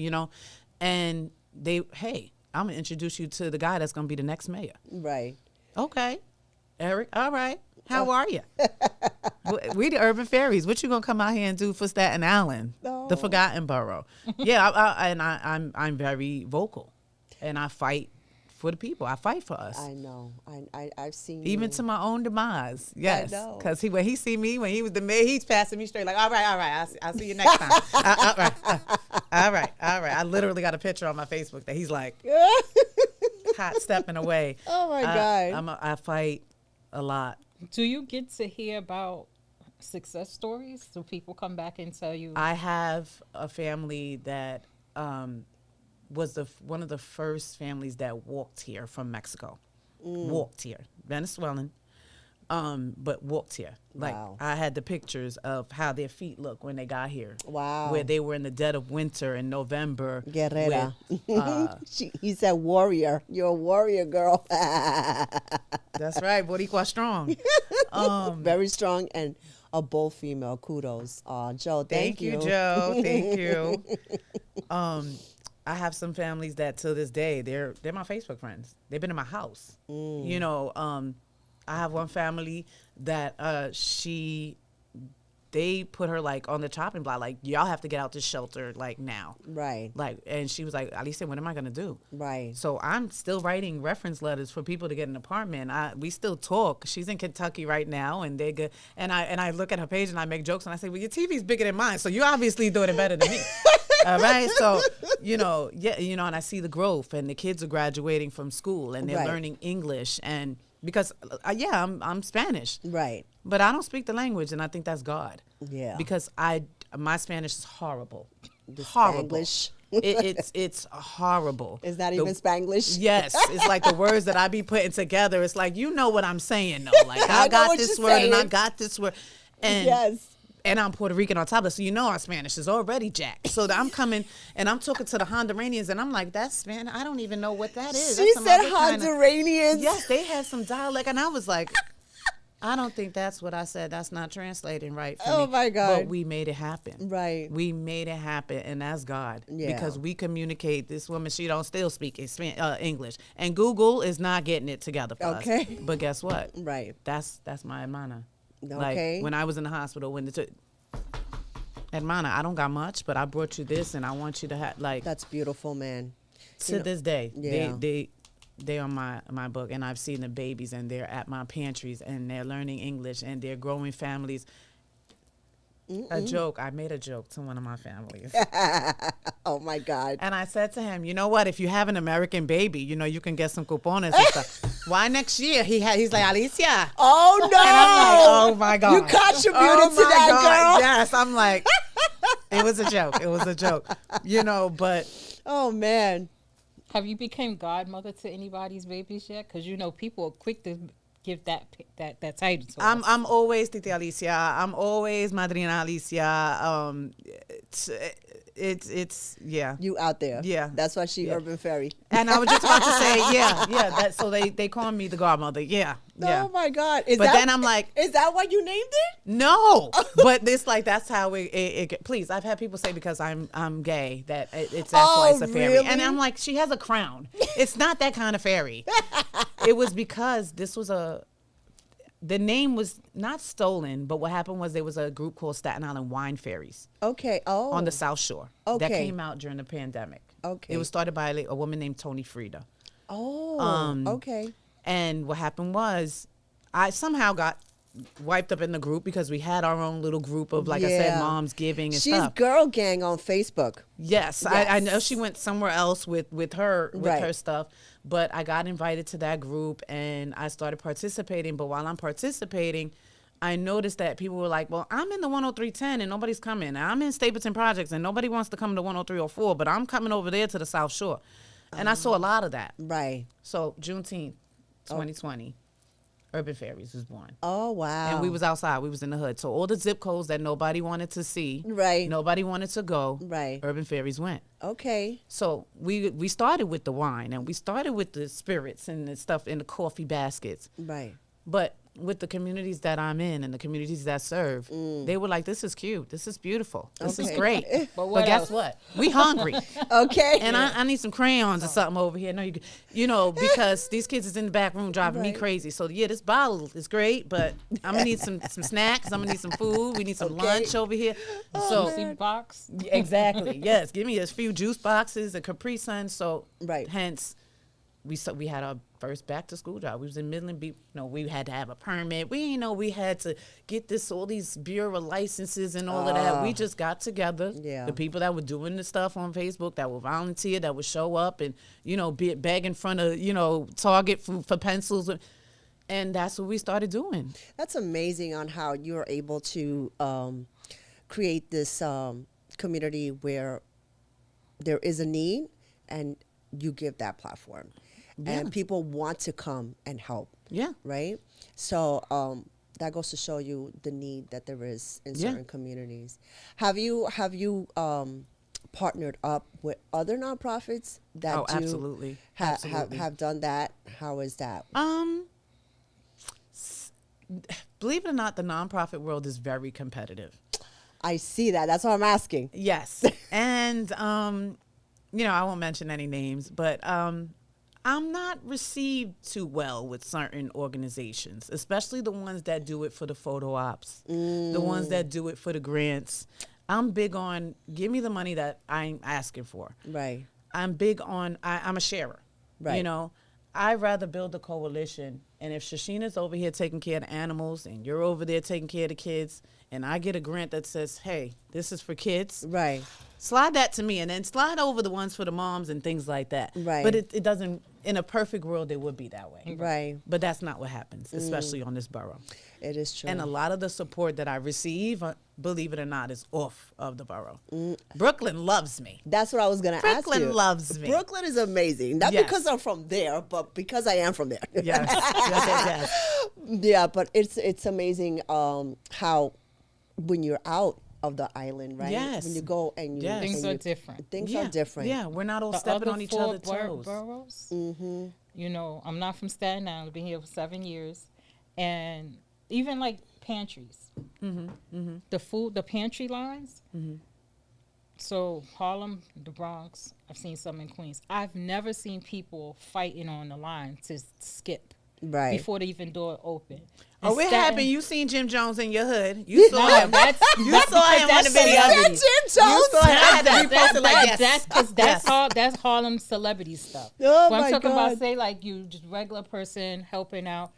Speaker 3: And hey, I'm gonna introduce you to the guy that's gonna be the next mayor.
Speaker 1: Right.
Speaker 3: Okay, Eric. All right. How are you? We the urban fairies. What you gonna come out here and do for Staten Island, the forgotten borough? Yeah, I'm very vocal, and I fight for the people. I fight for us,
Speaker 1: I know. I've seen
Speaker 3: even
Speaker 1: you.
Speaker 3: to my own demise. Yes,
Speaker 1: know.
Speaker 3: because when he see me when he was the mayor, he's passing me straight like, all right. I'll see you next time. All right. I literally got a picture on my Facebook that he's like hot stepping away.
Speaker 1: Oh my God.
Speaker 3: I fight a lot.
Speaker 2: Do you get to hear about success stories? Do people come back and tell you?
Speaker 3: I have a family that was one of the first families that walked here from Mexico. Walked here, Venezuelan, but walked here. Like
Speaker 1: Wow.
Speaker 3: I had the pictures of how their feet look when they got here.
Speaker 1: Wow.
Speaker 3: Where they were in the dead of winter in November.
Speaker 1: Guerrera.
Speaker 3: with,
Speaker 1: He said warrior. You're a warrior girl.
Speaker 3: that's right, Boricua strong.
Speaker 1: Very strong and a bold female. Kudos. Joe, thank you.
Speaker 3: Joe. Thank you. I have some families that to this day they're my Facebook friends. They've been in my house. I have one family that they put her like on the chopping block, like y'all have to get out this shelter like now.
Speaker 1: Right.
Speaker 3: Like, and she was like, Alicia, what am I gonna do?
Speaker 1: Right.
Speaker 3: So I'm still writing reference letters for people to get an apartment. We still talk. She's in Kentucky right now, and they're good. And I look at her page and I make jokes and I say, well, your TV's bigger than mine, so you obviously doing it better than me. All right. So, and I see the growth, and the kids are graduating from school and they're
Speaker 1: Right.
Speaker 3: learning English, and because I'm Spanish,
Speaker 1: Right.
Speaker 3: but I don't speak the language, and I think that's God.
Speaker 1: Yeah.
Speaker 3: Because my Spanish is horrible.
Speaker 1: The
Speaker 3: Horrible.
Speaker 1: Spanglish.
Speaker 3: It's horrible.
Speaker 1: Is that
Speaker 3: The-
Speaker 1: even Spanglish?
Speaker 3: Yes, it's like the words that I be putting together. It's like, you know what I'm saying though. Like
Speaker 1: I
Speaker 3: I
Speaker 1: know
Speaker 3: got
Speaker 1: what
Speaker 3: this
Speaker 1: you're
Speaker 3: word and I
Speaker 1: saying.
Speaker 3: got this word, and
Speaker 1: Yes.
Speaker 3: and I'm Puerto Rican on top of it, so you know our Spanish is already jacked. So that I'm coming and I'm talking to the Honduranians, and I'm like, that's Spanish. I don't even know what that is.
Speaker 1: She
Speaker 3: That's some
Speaker 1: said
Speaker 3: other kinda-
Speaker 1: Honduranians.
Speaker 3: Yes, they had some dialect, and I was like, I don't think that's what I said. That's not translating right for me.
Speaker 1: Oh, my God.
Speaker 3: But we made it happen.
Speaker 1: Right.
Speaker 3: We made it happen, and that's God.
Speaker 1: Yeah.
Speaker 3: Because we communicate. This woman, she don't still speak English, and Google is not getting it together for
Speaker 1: Okay.
Speaker 3: us. But guess what?
Speaker 1: Right.
Speaker 3: That's my hermana.
Speaker 1: Okay.
Speaker 3: Like when I was in the hospital, when hermana, I don't got much, but I brought you this, and I want you to have like
Speaker 1: That's beautiful, man.
Speaker 3: to this day.
Speaker 1: Yeah.
Speaker 3: They on my book, and I've seen the babies, and they're at my pantries, and they're learning English, and they're growing families. A joke. I made a joke to one of my families.
Speaker 1: Oh my God.
Speaker 3: And I said to him, you know what? If you have an American baby, you know, you can get some coupones and stuff. Why next year? He's like, Alicia.
Speaker 1: Oh no.
Speaker 3: And I'm like, oh my God.
Speaker 1: You contributed
Speaker 3: Oh
Speaker 1: to
Speaker 3: my
Speaker 1: that,
Speaker 3: God.
Speaker 1: girl.
Speaker 3: Yes. I'm like, it was a joke. It was a joke. You know, but
Speaker 1: Oh man.
Speaker 2: Have you became godmother to anybody's babies yet? Because you know people are quick to give that title to us.
Speaker 3: I'm always Titi Alicia. I'm always Madrina Alicia. It's yeah.
Speaker 1: You out there.
Speaker 3: Yeah.
Speaker 1: That's why she
Speaker 3: Yeah.
Speaker 1: Urban Fairy.
Speaker 3: And I was just about to say, yeah. That so they call me the godmother. Yeah. Yeah.
Speaker 1: Oh my God.
Speaker 3: But then I'm like,
Speaker 1: is that why you named it?
Speaker 3: no. But it's like that's how it please. I've had people say because I'm gay that it's that's why it's a fairy.
Speaker 1: really?
Speaker 3: And I'm like, she has a crown. It's not that kind of fairy. It was because this was the name was not stolen, but what happened was there was a group called Staten Island Wine Fairies
Speaker 1: Okay. Oh.
Speaker 3: on the South Shore that
Speaker 1: Okay.
Speaker 3: came out during the pandemic.
Speaker 1: Okay.
Speaker 3: It was started by a woman named Tony Frieda.
Speaker 1: Oh. Okay.
Speaker 3: And what happened was I somehow got wiped up in the group because we had our own little group of, like I said,
Speaker 1: Yeah.
Speaker 3: moms giving and
Speaker 1: She's
Speaker 3: stuff.
Speaker 1: Girl Gang on Facebook.
Speaker 3: Yes, I know she went somewhere else with her
Speaker 1: Right.
Speaker 3: stuff, but I got invited to that group and I started participating. But while I'm participating, I noticed that people were like, "Well, I'm in the 10310 and nobody's coming. I'm in Stapleton Projects and nobody wants to come to 10304, but I'm coming over there to the South Shore," and I saw a lot of that.
Speaker 1: Right.
Speaker 3: So Juneteenth, 2020, Urban Fairies was born.
Speaker 1: Oh wow.
Speaker 3: And we was outside. We was in the hood. So all the zip codes that nobody wanted to see,
Speaker 1: Right.
Speaker 3: nobody wanted to go,
Speaker 1: Right.
Speaker 3: Urban Fairies went.
Speaker 1: Okay.
Speaker 3: So we started with the wine and we started with the spirits and the stuff in the coffee baskets.
Speaker 1: Right.
Speaker 3: But with the communities that I'm in and the communities that serve, they were like, "This is cute. This is beautiful. This is
Speaker 1: Okay.
Speaker 3: great."
Speaker 2: But
Speaker 3: But
Speaker 2: what
Speaker 3: guess
Speaker 2: else?
Speaker 3: what? We hungry.
Speaker 1: Okay.
Speaker 3: And I need some crayons or something over here. No, you know, because these kids is in the back room driving me
Speaker 1: Right.
Speaker 3: crazy. So yeah, this bottle is great, but I'm gonna need some snacks. I'm gonna need some food. We need some
Speaker 1: Okay.
Speaker 3: lunch over here. So
Speaker 2: Juicy box.
Speaker 3: exactly, yes. Give me a few juice boxes, a Capri Sun. So
Speaker 1: Right.
Speaker 3: hence. We had our first back to school job. We was in Midland Beach. You know, we had to have a permit. We didn't know we had to get all these bureau licenses and all of that. We just got together.
Speaker 1: Yeah.
Speaker 3: The people that were doing the stuff on Facebook, that would volunteer, that would show up and, you know, beg in front of, you know, Target for pencils. And that's what we started doing.
Speaker 1: That's amazing on how you're able to create this community where there is a need and you give that platform. And people want to come and help.
Speaker 3: Yeah.
Speaker 1: Right? So that goes to show you the need that there is in
Speaker 3: Yeah.
Speaker 1: certain communities. Have you partnered up with other nonprofits that
Speaker 3: Oh,
Speaker 1: do
Speaker 3: absolutely. Absolutely.
Speaker 1: have done that? How is that?
Speaker 3: Believe it or not, the nonprofit world is very competitive.
Speaker 1: I see that. That's what I'm asking.
Speaker 3: Yes. And, you know, I won't mention any names, but I'm not received too well with certain organizations, especially the ones that do it for the photo ops, the ones that do it for the grants. I'm big on give me the money that I'm asking for.
Speaker 1: Right.
Speaker 3: I'm big on, I'm a sharer.
Speaker 1: Right.
Speaker 3: You know, I'd rather build a coalition. And if Shashina's over here taking care of the animals and you're over there taking care of the kids, and I get a grant that says, hey, this is for kids.
Speaker 1: Right.
Speaker 3: Slide that to me and then slide over the ones for the moms and things like that.
Speaker 1: Right.
Speaker 3: But it doesn't in a perfect world, it would be that way.
Speaker 1: Right.
Speaker 3: But that's not what happens, especially on this borough.
Speaker 1: It is true.
Speaker 3: And a lot of the support that I receive, believe it or not, is off of the borough. Brooklyn loves me.
Speaker 1: That's what I was going to ask you.
Speaker 3: Brooklyn loves me.
Speaker 1: Brooklyn is amazing. Not
Speaker 3: Yes.
Speaker 1: because I'm from there, but because I am from there.
Speaker 3: Yes, yes.
Speaker 1: Yeah, but it's amazing how when you're out of the island, right?
Speaker 3: Yes.
Speaker 1: When you go and you
Speaker 3: Yes.
Speaker 2: Things
Speaker 1: and
Speaker 2: are
Speaker 1: you-
Speaker 2: different.
Speaker 1: Things
Speaker 3: Yeah.
Speaker 1: are different.
Speaker 3: Yeah, we're not all
Speaker 2: The
Speaker 3: stepping
Speaker 2: other
Speaker 3: on each
Speaker 2: four
Speaker 3: other's toes.
Speaker 2: boroughs,
Speaker 1: Mm-hmm.
Speaker 2: you know, I'm not from Staten Island. I've been here for 7 years. And even like pantries, the food, the pantry lines. So Harlem, the Bronx, I've seen some in Queens. I've never seen people fighting on the line to skip
Speaker 1: Right.
Speaker 2: before the even door open.
Speaker 3: Oh,
Speaker 2: In
Speaker 3: it
Speaker 2: Staten-
Speaker 3: happened. You seen Jim Jones in your hood. You saw
Speaker 2: No,
Speaker 3: him.
Speaker 2: that's
Speaker 3: You
Speaker 2: that-
Speaker 3: saw him on
Speaker 2: that's
Speaker 3: the video.
Speaker 1: Jim Jones?
Speaker 3: You saw him. I had to repost it like, yes.
Speaker 2: That's because that's Harlem celebrity stuff.
Speaker 1: Oh,
Speaker 2: When
Speaker 1: my
Speaker 2: I'm talking
Speaker 1: God.
Speaker 2: about, say, like you just regular person helping out.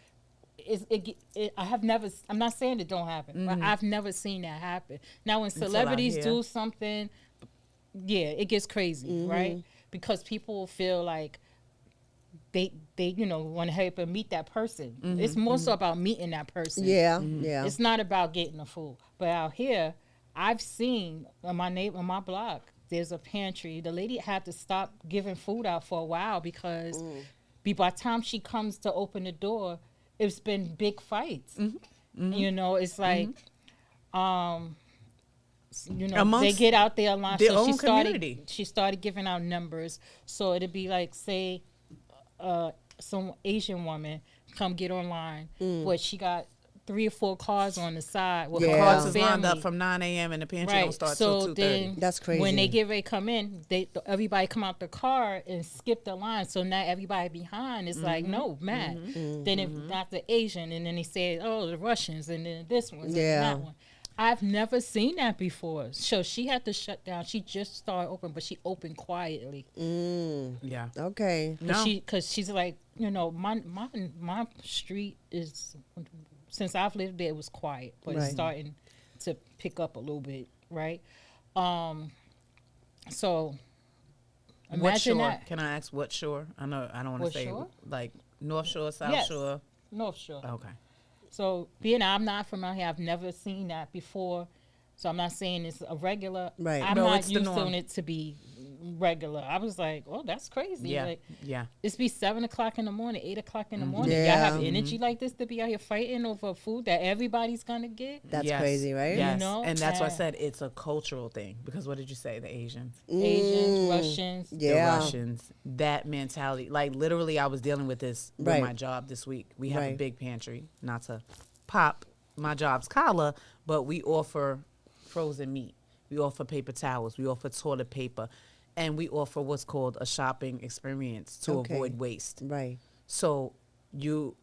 Speaker 2: I have never. I'm not saying it don't happen, but I've never seen that happen. Now, when
Speaker 3: Until I
Speaker 2: celebrities
Speaker 3: hear.
Speaker 2: do something, yeah, it gets crazy,
Speaker 1: Mm-hmm.
Speaker 2: right? Because people feel like they you know want to help and meet that person. It's more so about meeting that person.
Speaker 1: Yeah, yeah.
Speaker 2: It's not about getting the food. But out here, I've seen on my block, there's a pantry. The lady had to stop giving food out for a while because by the time she comes to open the door, it's been big fights. You know, it's like, you know, they
Speaker 3: Amongst
Speaker 2: get out there a lot.
Speaker 3: their
Speaker 2: So
Speaker 3: own community.
Speaker 2: she started giving out numbers. So it'd be like, say, some Asian woman come get online, but she got 3 or 4 cars on the side with
Speaker 1: Yeah.
Speaker 2: her
Speaker 3: Carts
Speaker 2: whole
Speaker 3: is lined up
Speaker 2: family.
Speaker 3: from 9 a.m. and the pantry
Speaker 2: Right.
Speaker 3: don't start
Speaker 2: So
Speaker 3: till 2:30.
Speaker 2: then,
Speaker 1: That's crazy.
Speaker 2: when they get ready to come in, everybody come out the car and skip the line. So now everybody behind is like, no, mad. Then if not the Asian, and then they say, oh, the Russians, and then this one,
Speaker 1: Yeah.
Speaker 2: and that one. I've never seen that before. So she had to shut down. She just started open, but she opened quietly.
Speaker 3: Yeah.
Speaker 1: Okay.
Speaker 3: No.
Speaker 2: Because she's like, you know, my street is, since I've lived there, it was quiet, but
Speaker 1: Right.
Speaker 2: it's starting to pick up a little bit, right? So
Speaker 3: What
Speaker 2: imagine
Speaker 3: shore?
Speaker 2: that.
Speaker 3: Can I ask what shore? I know I don't want
Speaker 2: What
Speaker 3: to say
Speaker 2: shore?
Speaker 3: like North Shore, South
Speaker 2: Yes.
Speaker 3: Shore.
Speaker 2: North Shore.
Speaker 3: Okay.
Speaker 2: So being I'm not from out here, I've never seen that before. So I'm not saying it's a regular.
Speaker 1: Right.
Speaker 2: I'm
Speaker 3: No,
Speaker 2: not
Speaker 3: it's the
Speaker 2: used
Speaker 3: norm.
Speaker 2: to it to be regular. I was like, oh, that's crazy.
Speaker 3: Yeah.
Speaker 2: Like,
Speaker 3: Yeah.
Speaker 2: it's be 7 o'clock in the morning, 8 o'clock in the morning.
Speaker 1: Yeah.
Speaker 2: Y'all have energy like this to be out here fighting over food that everybody's gonna get.
Speaker 1: That's
Speaker 3: Yes.
Speaker 1: crazy, right?
Speaker 3: Yes.
Speaker 2: know?
Speaker 3: And that's why I
Speaker 2: And-
Speaker 3: said it's a cultural thing. Because what did you say? The Asians.
Speaker 2: Asians, Russians.
Speaker 3: The
Speaker 1: Yeah.
Speaker 3: Russians, that mentality. Like literally, I was dealing with this with
Speaker 1: Right.
Speaker 3: my job this week. We have a
Speaker 1: Right.
Speaker 3: big pantry, not to pop my job's collar, but we offer frozen meat. We offer paper towels. We offer toilet paper. And we offer what's called a shopping experience to
Speaker 1: Okay.
Speaker 3: avoid waste.
Speaker 1: Right.
Speaker 3: So you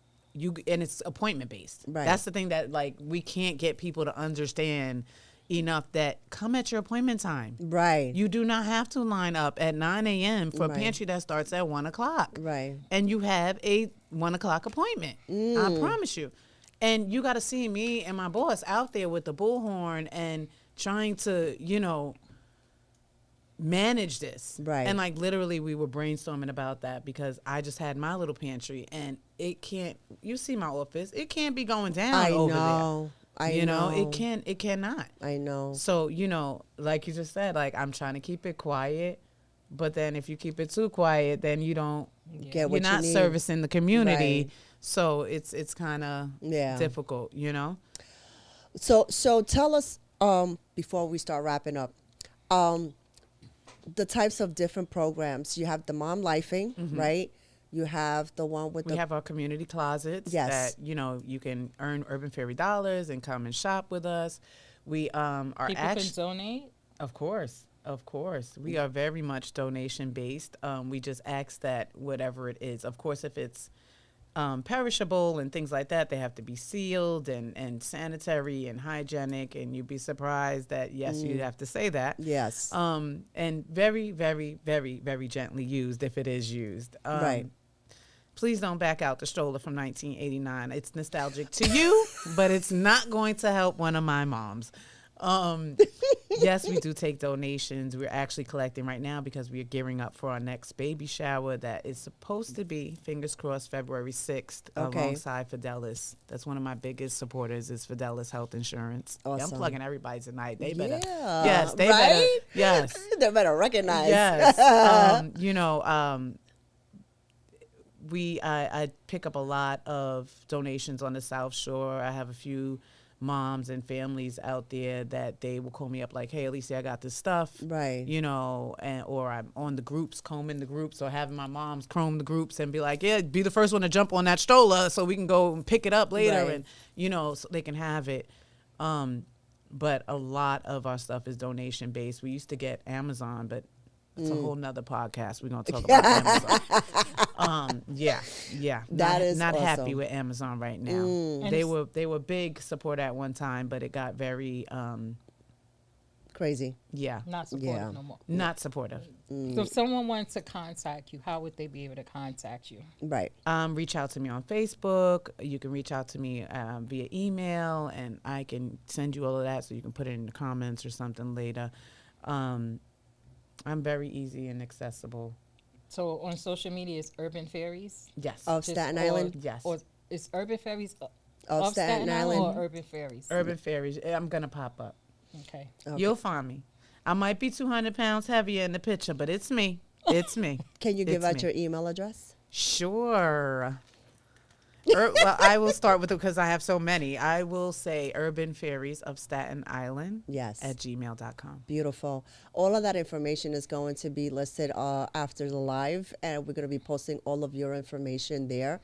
Speaker 3: and it's appointment based.
Speaker 1: Right.
Speaker 3: That's the thing that like we can't get people to understand enough that come at your appointment time.
Speaker 1: Right.
Speaker 3: You do not have to line up at 9 a.m. for a
Speaker 1: Right.
Speaker 3: pantry that starts at 1 o'clock.
Speaker 1: Right.
Speaker 3: And you have a 1 o'clock appointment. I promise you. And you got to see me and my boss out there with the bullhorn and trying to, you know, manage this.
Speaker 1: Right.
Speaker 3: And like literally we were brainstorming about that because I just had my little pantry and it can't, you see my office, it can't be going down
Speaker 1: I
Speaker 3: over
Speaker 1: know.
Speaker 3: there. You know, it cannot.
Speaker 1: I know.
Speaker 3: So, you know, like you just said, like I'm trying to keep it quiet, but then if you keep it too quiet, then you don't,
Speaker 1: Get
Speaker 3: you're
Speaker 1: what
Speaker 3: not
Speaker 1: you need.
Speaker 3: servicing the community.
Speaker 1: Right.
Speaker 3: So it's kind of
Speaker 1: Yeah.
Speaker 3: difficult, you know?
Speaker 1: So tell us before we start wrapping up, the types of different programs. You have the Mom Lifing, right? You have the one with
Speaker 3: We have our community closets
Speaker 1: Yes.
Speaker 3: that, you know, you can earn Urban Fairy dollars and come and shop with us. We are
Speaker 2: People
Speaker 3: actually,
Speaker 2: can donate.
Speaker 3: of course. We are very much donation based. We just ask that whatever it is, of course, if it's perishable and things like that, they have to be sealed and sanitary and hygienic. And you'd be surprised that, yes, you'd have to say that.
Speaker 1: Yes.
Speaker 3: And very, very, very, very gently used if it is used.
Speaker 1: Right.
Speaker 3: Please don't back out the stroller from 1989. It's nostalgic to you, but it's not going to help one of my moms. Yes, we do take donations. We're actually collecting right now because we are gearing up for our next baby shower that is supposed to be, fingers crossed, February 6th,
Speaker 1: Okay.
Speaker 3: alongside Fidelis. That's one of my biggest supporters is Fidelis Health Insurance. Yeah, I'm
Speaker 1: Awesome.
Speaker 3: plugging everybody tonight. They better.
Speaker 1: Yeah,
Speaker 3: Yes, they
Speaker 1: right?
Speaker 3: better. Yes.
Speaker 1: They better recognize.
Speaker 3: Yes. I pick up a lot of donations on the South Shore. I have a few moms and families out there that they will call me up like, hey, Alicia, I got this stuff.
Speaker 1: Right.
Speaker 3: Or I'm on the groups, combing the groups, or having my moms comb the groups and be like, yeah, be the first one to jump on that stroller so we can go and pick it up later.
Speaker 1: Right.
Speaker 3: And, so they can have it. But a lot of our stuff is donation based. We used to get Amazon, but it's a whole nother podcast. We're going to talk about Amazon. Yeah.
Speaker 1: That is
Speaker 3: not happy
Speaker 1: awesome.
Speaker 3: with Amazon right now. They were big support at one time, but it got very,
Speaker 1: Crazy.
Speaker 2: Not supportive
Speaker 1: Yeah.
Speaker 2: no more.
Speaker 3: not supportive.
Speaker 2: So if someone wants to contact you, how would they be able to contact you?
Speaker 1: Right.
Speaker 3: Reach out to me on Facebook. You can reach out to me via email, and I can send you all of that so you can put it in the comments or something later. I'm very easy and accessible.
Speaker 2: So on social media, it's Urban Fairies.
Speaker 3: Yes.
Speaker 1: Of
Speaker 2: Just-
Speaker 1: Staten
Speaker 2: or-
Speaker 1: Island?
Speaker 3: Yes.
Speaker 2: Or is Urban Fairies
Speaker 1: Of Staten Island?
Speaker 2: or Urban Fairies?
Speaker 3: Urban Fairies. I'm going to pop up.
Speaker 2: Okay.
Speaker 1: Okay.
Speaker 3: You'll find me. I might be 200 pounds heavier in the picture, but it's me. It's me.
Speaker 1: Can you give
Speaker 3: It's
Speaker 1: out
Speaker 3: me.
Speaker 1: your email address?
Speaker 3: Sure. Well, I will start with it because I have so many. I will say Urban Fairies of Staten Island
Speaker 1: Yes.
Speaker 3: at gmail.com.
Speaker 1: Beautiful. All of that information is going to be listed after the live, and we're going to be posting all of your information there.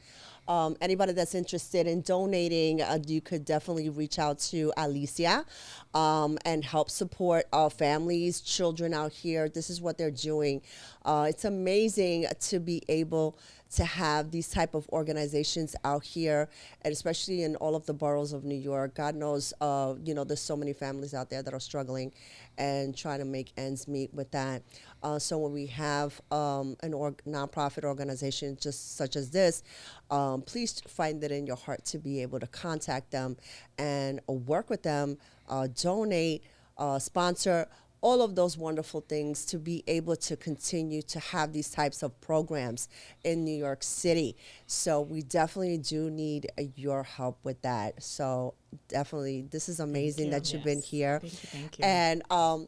Speaker 1: Anybody that's interested in donating, you could definitely reach out to Alicia and help support our families, children out here. This is what they're doing. It's amazing to be able to have these type of organizations out here, and especially in all of the boroughs of New York. God knows, there's so many families out there that are struggling and trying to make ends meet with that. So when we have nonprofit organization just such as this, please find it in your heart to be able to contact them and work with them, donate, sponsor, all of those wonderful things to be able to continue to have these types of programs in New York City. So we definitely do need your help with that. So definitely, this is amazing that you've been
Speaker 2: Yes.
Speaker 1: here.
Speaker 3: Thank you.
Speaker 1: And, I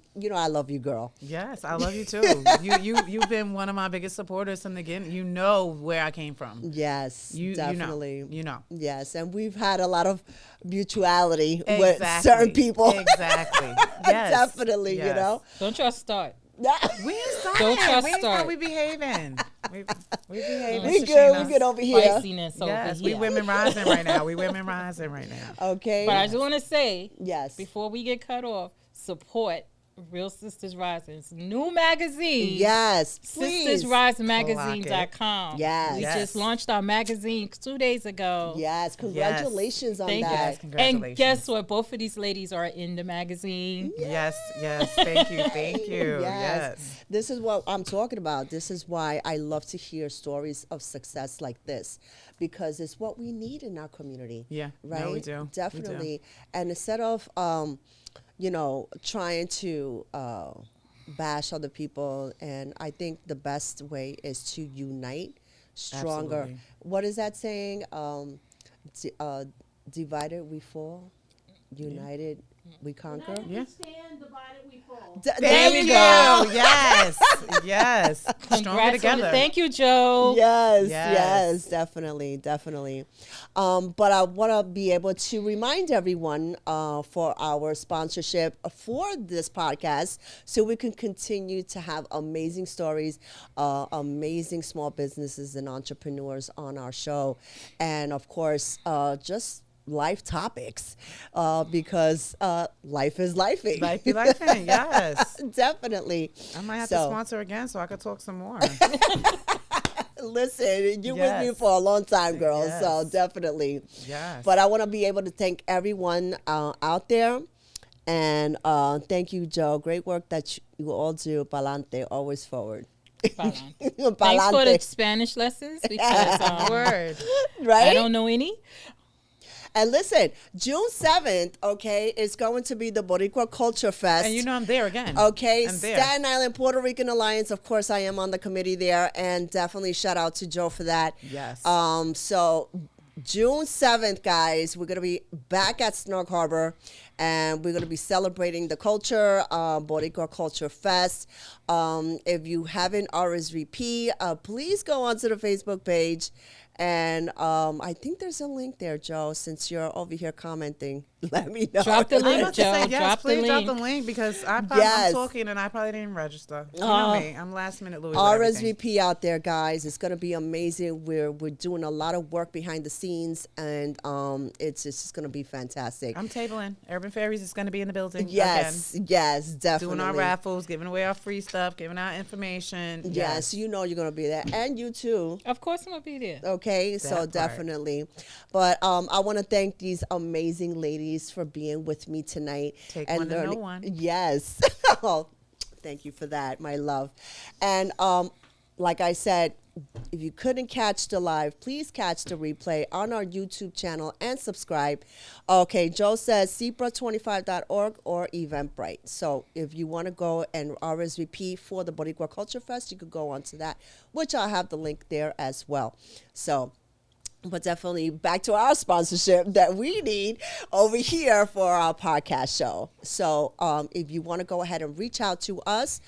Speaker 1: love you, girl.
Speaker 3: Yes, I love you too. You've been one of my biggest supporters from the beginning. You know where I came from.
Speaker 1: Yes, definitely.
Speaker 3: You know.
Speaker 1: Yes, and we've had a lot of mutuality with
Speaker 3: Exactly.
Speaker 1: certain people.
Speaker 3: Exactly. Yes.
Speaker 1: Definitely,
Speaker 3: Yes.
Speaker 2: Don't y'all start.
Speaker 3: We ain't starting.
Speaker 2: Don't trust
Speaker 3: We ain't
Speaker 2: start.
Speaker 3: start. We behaving. We behaving.
Speaker 1: we
Speaker 3: Sister
Speaker 1: good.
Speaker 3: Sheena.
Speaker 1: We good over here.
Speaker 2: Spiciness
Speaker 3: Yes,
Speaker 2: over
Speaker 3: we
Speaker 2: here.
Speaker 3: women rising right now. We women rising right now.
Speaker 1: Okay.
Speaker 2: But I just want to say,
Speaker 1: Yes.
Speaker 2: before we get cut off, support Real Sisters Rising's new magazine.
Speaker 1: Yes. Please.
Speaker 2: SistersRiseMagazine.com.
Speaker 1: Yes.
Speaker 2: We
Speaker 3: Yes.
Speaker 2: just launched our magazine 2 days ago.
Speaker 1: Yes. Congratulations on
Speaker 2: Thank you.
Speaker 1: that.
Speaker 3: Yes, congratulations.
Speaker 2: And guess what? Both of these ladies are in the magazine.
Speaker 3: Yes. Thank you. Thank you. Yes.
Speaker 1: This is what I'm talking about. This is why I love to hear stories of success like this, because it's what we need in our community.
Speaker 3: Yeah.
Speaker 1: Right?
Speaker 3: No, we do. We do.
Speaker 1: Definitely. And instead of, trying to bash other people, and I think the best way is to unite stronger.
Speaker 3: Absolutely.
Speaker 1: What is that saying? Divided we fall, united we conquer.
Speaker 3: Yeah.
Speaker 1: There
Speaker 3: Thank
Speaker 1: we
Speaker 3: you.
Speaker 1: go.
Speaker 3: Yes. Yes. Stronger
Speaker 2: Congrats on
Speaker 3: together.
Speaker 2: it. Thank you, Joe.
Speaker 1: Yes, definitely. But I want to be able to remind everyone for our sponsorship for this podcast, so we can continue to have amazing stories, amazing small businesses and entrepreneurs on our show, and of course, just life topics, because life is lifing.
Speaker 3: Life be like that. Yes.
Speaker 1: Definitely.
Speaker 3: I might have to sponsor again so I could talk some more.
Speaker 1: Listen, you with me
Speaker 3: Yes.
Speaker 1: for a long time, girl. So
Speaker 3: Yes.
Speaker 1: definitely.
Speaker 3: Yes.
Speaker 1: But I want to be able to thank everyone out there. And thank you, Joe. Great work that you all do. Palante, always forward.
Speaker 2: Thanks for the
Speaker 1: Palante.
Speaker 2: Spanish lessons because
Speaker 3: Word.
Speaker 1: Right?
Speaker 2: I don't know any.
Speaker 1: And listen, June 7th, okay, is going to be the Boricua Culture Fest.
Speaker 3: And you know I'm there again.
Speaker 1: Okay,
Speaker 3: I'm there.
Speaker 1: Staten Island Puerto Rican Alliance. Of course, I am on the committee there, and definitely shout out to Joe for that.
Speaker 3: Yes.
Speaker 1: So June 7th, guys, we're gonna be back at Snark Harbor, and we're gonna be celebrating the culture, Boricua Culture Fest. If you haven't RSVP, please go onto the Facebook page. And I think there's a link there, Joe, since you're over here commenting. Let me know.
Speaker 2: Drop the
Speaker 3: I'm
Speaker 2: link,
Speaker 3: about to
Speaker 2: Joe.
Speaker 3: say yes.
Speaker 2: Drop the
Speaker 3: Please drop the
Speaker 2: link.
Speaker 3: link because I'm
Speaker 1: Yes.
Speaker 3: talking and I probably didn't register. You know me. I'm last minute Louis. with everything.
Speaker 1: RSVP out there, guys. It's gonna be amazing. We're doing a lot of work behind the scenes, and it's just gonna be fantastic.
Speaker 3: I'm tabling. Urban Fairies is going to be in the building.
Speaker 1: Yes, yes,
Speaker 3: Again.
Speaker 1: definitely.
Speaker 3: Doing our raffles, giving away our free stuff, giving out information.
Speaker 1: Yes, you know you're gonna be there, and you too.
Speaker 2: Of course, I'm gonna be there.
Speaker 1: Okay, so
Speaker 3: part.
Speaker 1: definitely. But I want to thank these amazing ladies for being with me tonight.
Speaker 3: Take
Speaker 1: and
Speaker 3: one to know
Speaker 1: learning-
Speaker 3: one.
Speaker 1: Yes. Oh, thank you for that, my love. And like I said, if you couldn't catch the live, please catch the replay on our YouTube channel and subscribe. Okay, Joe says cipra25.org or Eventbrite. So if you want to go and RSVP for the Boricua Culture Fest, you could go onto that, which I'll have the link there as well. So, but definitely back to our sponsorship that we need over here for our podcast show. So if you want to go ahead and reach out to us,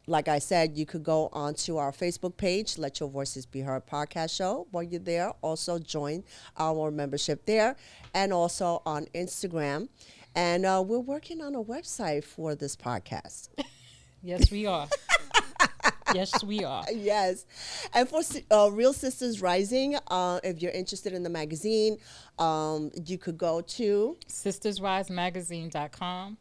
Speaker 1: like I said, you could go onto our Facebook page, Let Your Voices Be Heard podcast show. While you're there, also join our membership there, and also on Instagram. And we're working on a website for this podcast.
Speaker 2: Yes, we are. Yes, we are.
Speaker 1: Yes. And for Real Sisters Rising, if you're interested in the magazine, you could go to
Speaker 2: SistersRiseMagazine.com.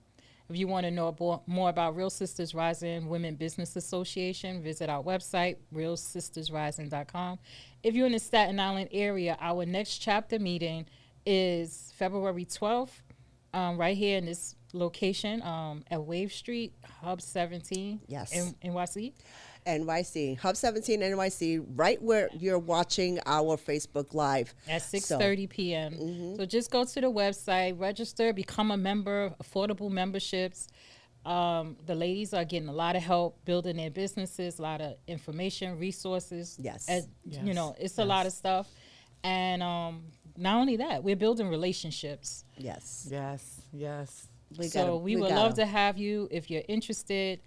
Speaker 2: If you want to know more about Real Sisters Rising Women Business Association, visit our website, realsistersrising.com. If you're in the Staten Island area, our next chapter meeting is February 12th, right here in this location at Wave Street, Hub 17
Speaker 1: Yes.
Speaker 2: in NYC.
Speaker 1: NYC, Hub 17 NYC, right where you're watching our Facebook Live.
Speaker 2: At 6:30 p.m. So just go to the website, register, become a member, affordable memberships. The ladies are getting a lot of help building their businesses, a lot of information, resources.
Speaker 1: Yes.
Speaker 2: You know, it's a lot of stuff. And not only that, we're building relationships.
Speaker 1: Yes.
Speaker 3: Yes. Yes.
Speaker 2: We would love to have you if you're interested.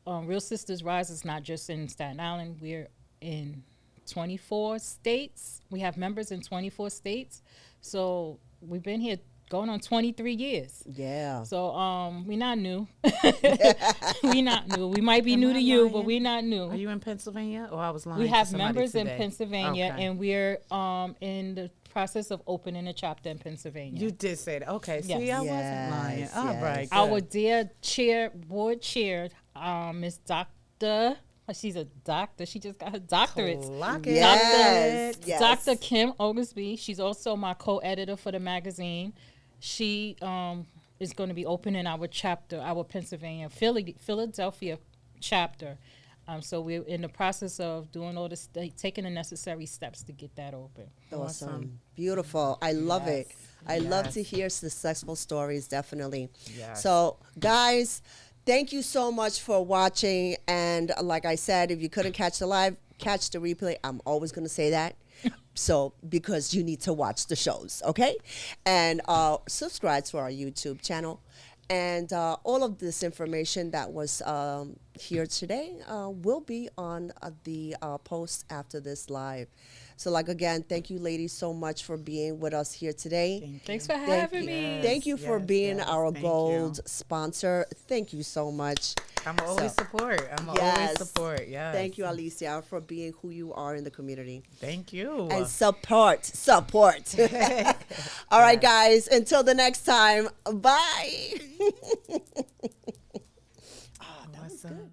Speaker 2: Real Sisters Rise is not just in Staten Island. We're in 24 states. We have members in 24 states. So we've been here going on 23 years.
Speaker 1: Yeah.
Speaker 2: So we're not new. We're not new. We might be
Speaker 3: Am
Speaker 2: new
Speaker 3: I
Speaker 2: to you,
Speaker 3: lying?
Speaker 2: but we're not new.
Speaker 3: Are you in Pennsylvania? Or I was lying.
Speaker 2: We
Speaker 3: to
Speaker 2: have
Speaker 3: somebody
Speaker 2: members in
Speaker 3: today?
Speaker 2: Pennsylvania,
Speaker 3: Okay.
Speaker 2: and we're in the process of opening a chapter in Pennsylvania.
Speaker 3: You did say that. Okay.
Speaker 2: Yes.
Speaker 3: See, I
Speaker 1: Yes,
Speaker 3: wasn't lying. All
Speaker 1: yes.
Speaker 3: right.
Speaker 2: Our
Speaker 3: good.
Speaker 2: dear board chair, Miss Dr. She's a doctor. She just got her doctorate.
Speaker 3: Clock it.
Speaker 1: Yes. Yes.
Speaker 2: Dr. Kim Oglesby. She's also my co-editor for the magazine. She is going to be opening our chapter, our Pennsylvania, Philadelphia chapter. So we're in the process of doing all this, taking the necessary steps to get that open.
Speaker 1: Awesome. Beautiful. I love it. I love
Speaker 3: Yes.
Speaker 1: to hear successful stories, definitely.
Speaker 3: Yes.
Speaker 1: So, guys, thank you so much for watching. And like I said, if you couldn't catch the live, catch the replay. I'm always going to say that. So, because you need to watch the shows, okay? And subscribe to our YouTube channel. And all of this information that was here today will be on the post after this live. So, like, again, thank you, ladies, so much for being with us here today.
Speaker 2: Thanks for
Speaker 1: Thank
Speaker 2: having
Speaker 1: you.
Speaker 2: me.
Speaker 1: Thank you for
Speaker 3: yes,
Speaker 1: being
Speaker 3: yes.
Speaker 1: our
Speaker 3: Thank
Speaker 1: gold
Speaker 3: you.
Speaker 1: sponsor. Thank you so much.
Speaker 3: I'm always
Speaker 1: So-
Speaker 3: support. I'm
Speaker 1: Yes.
Speaker 3: always support. Yes.
Speaker 1: Thank you, Alicia, for being who you are in the community.
Speaker 3: Thank you.
Speaker 1: And support. All right, guys, until the next time, bye.
Speaker 3: Awesome.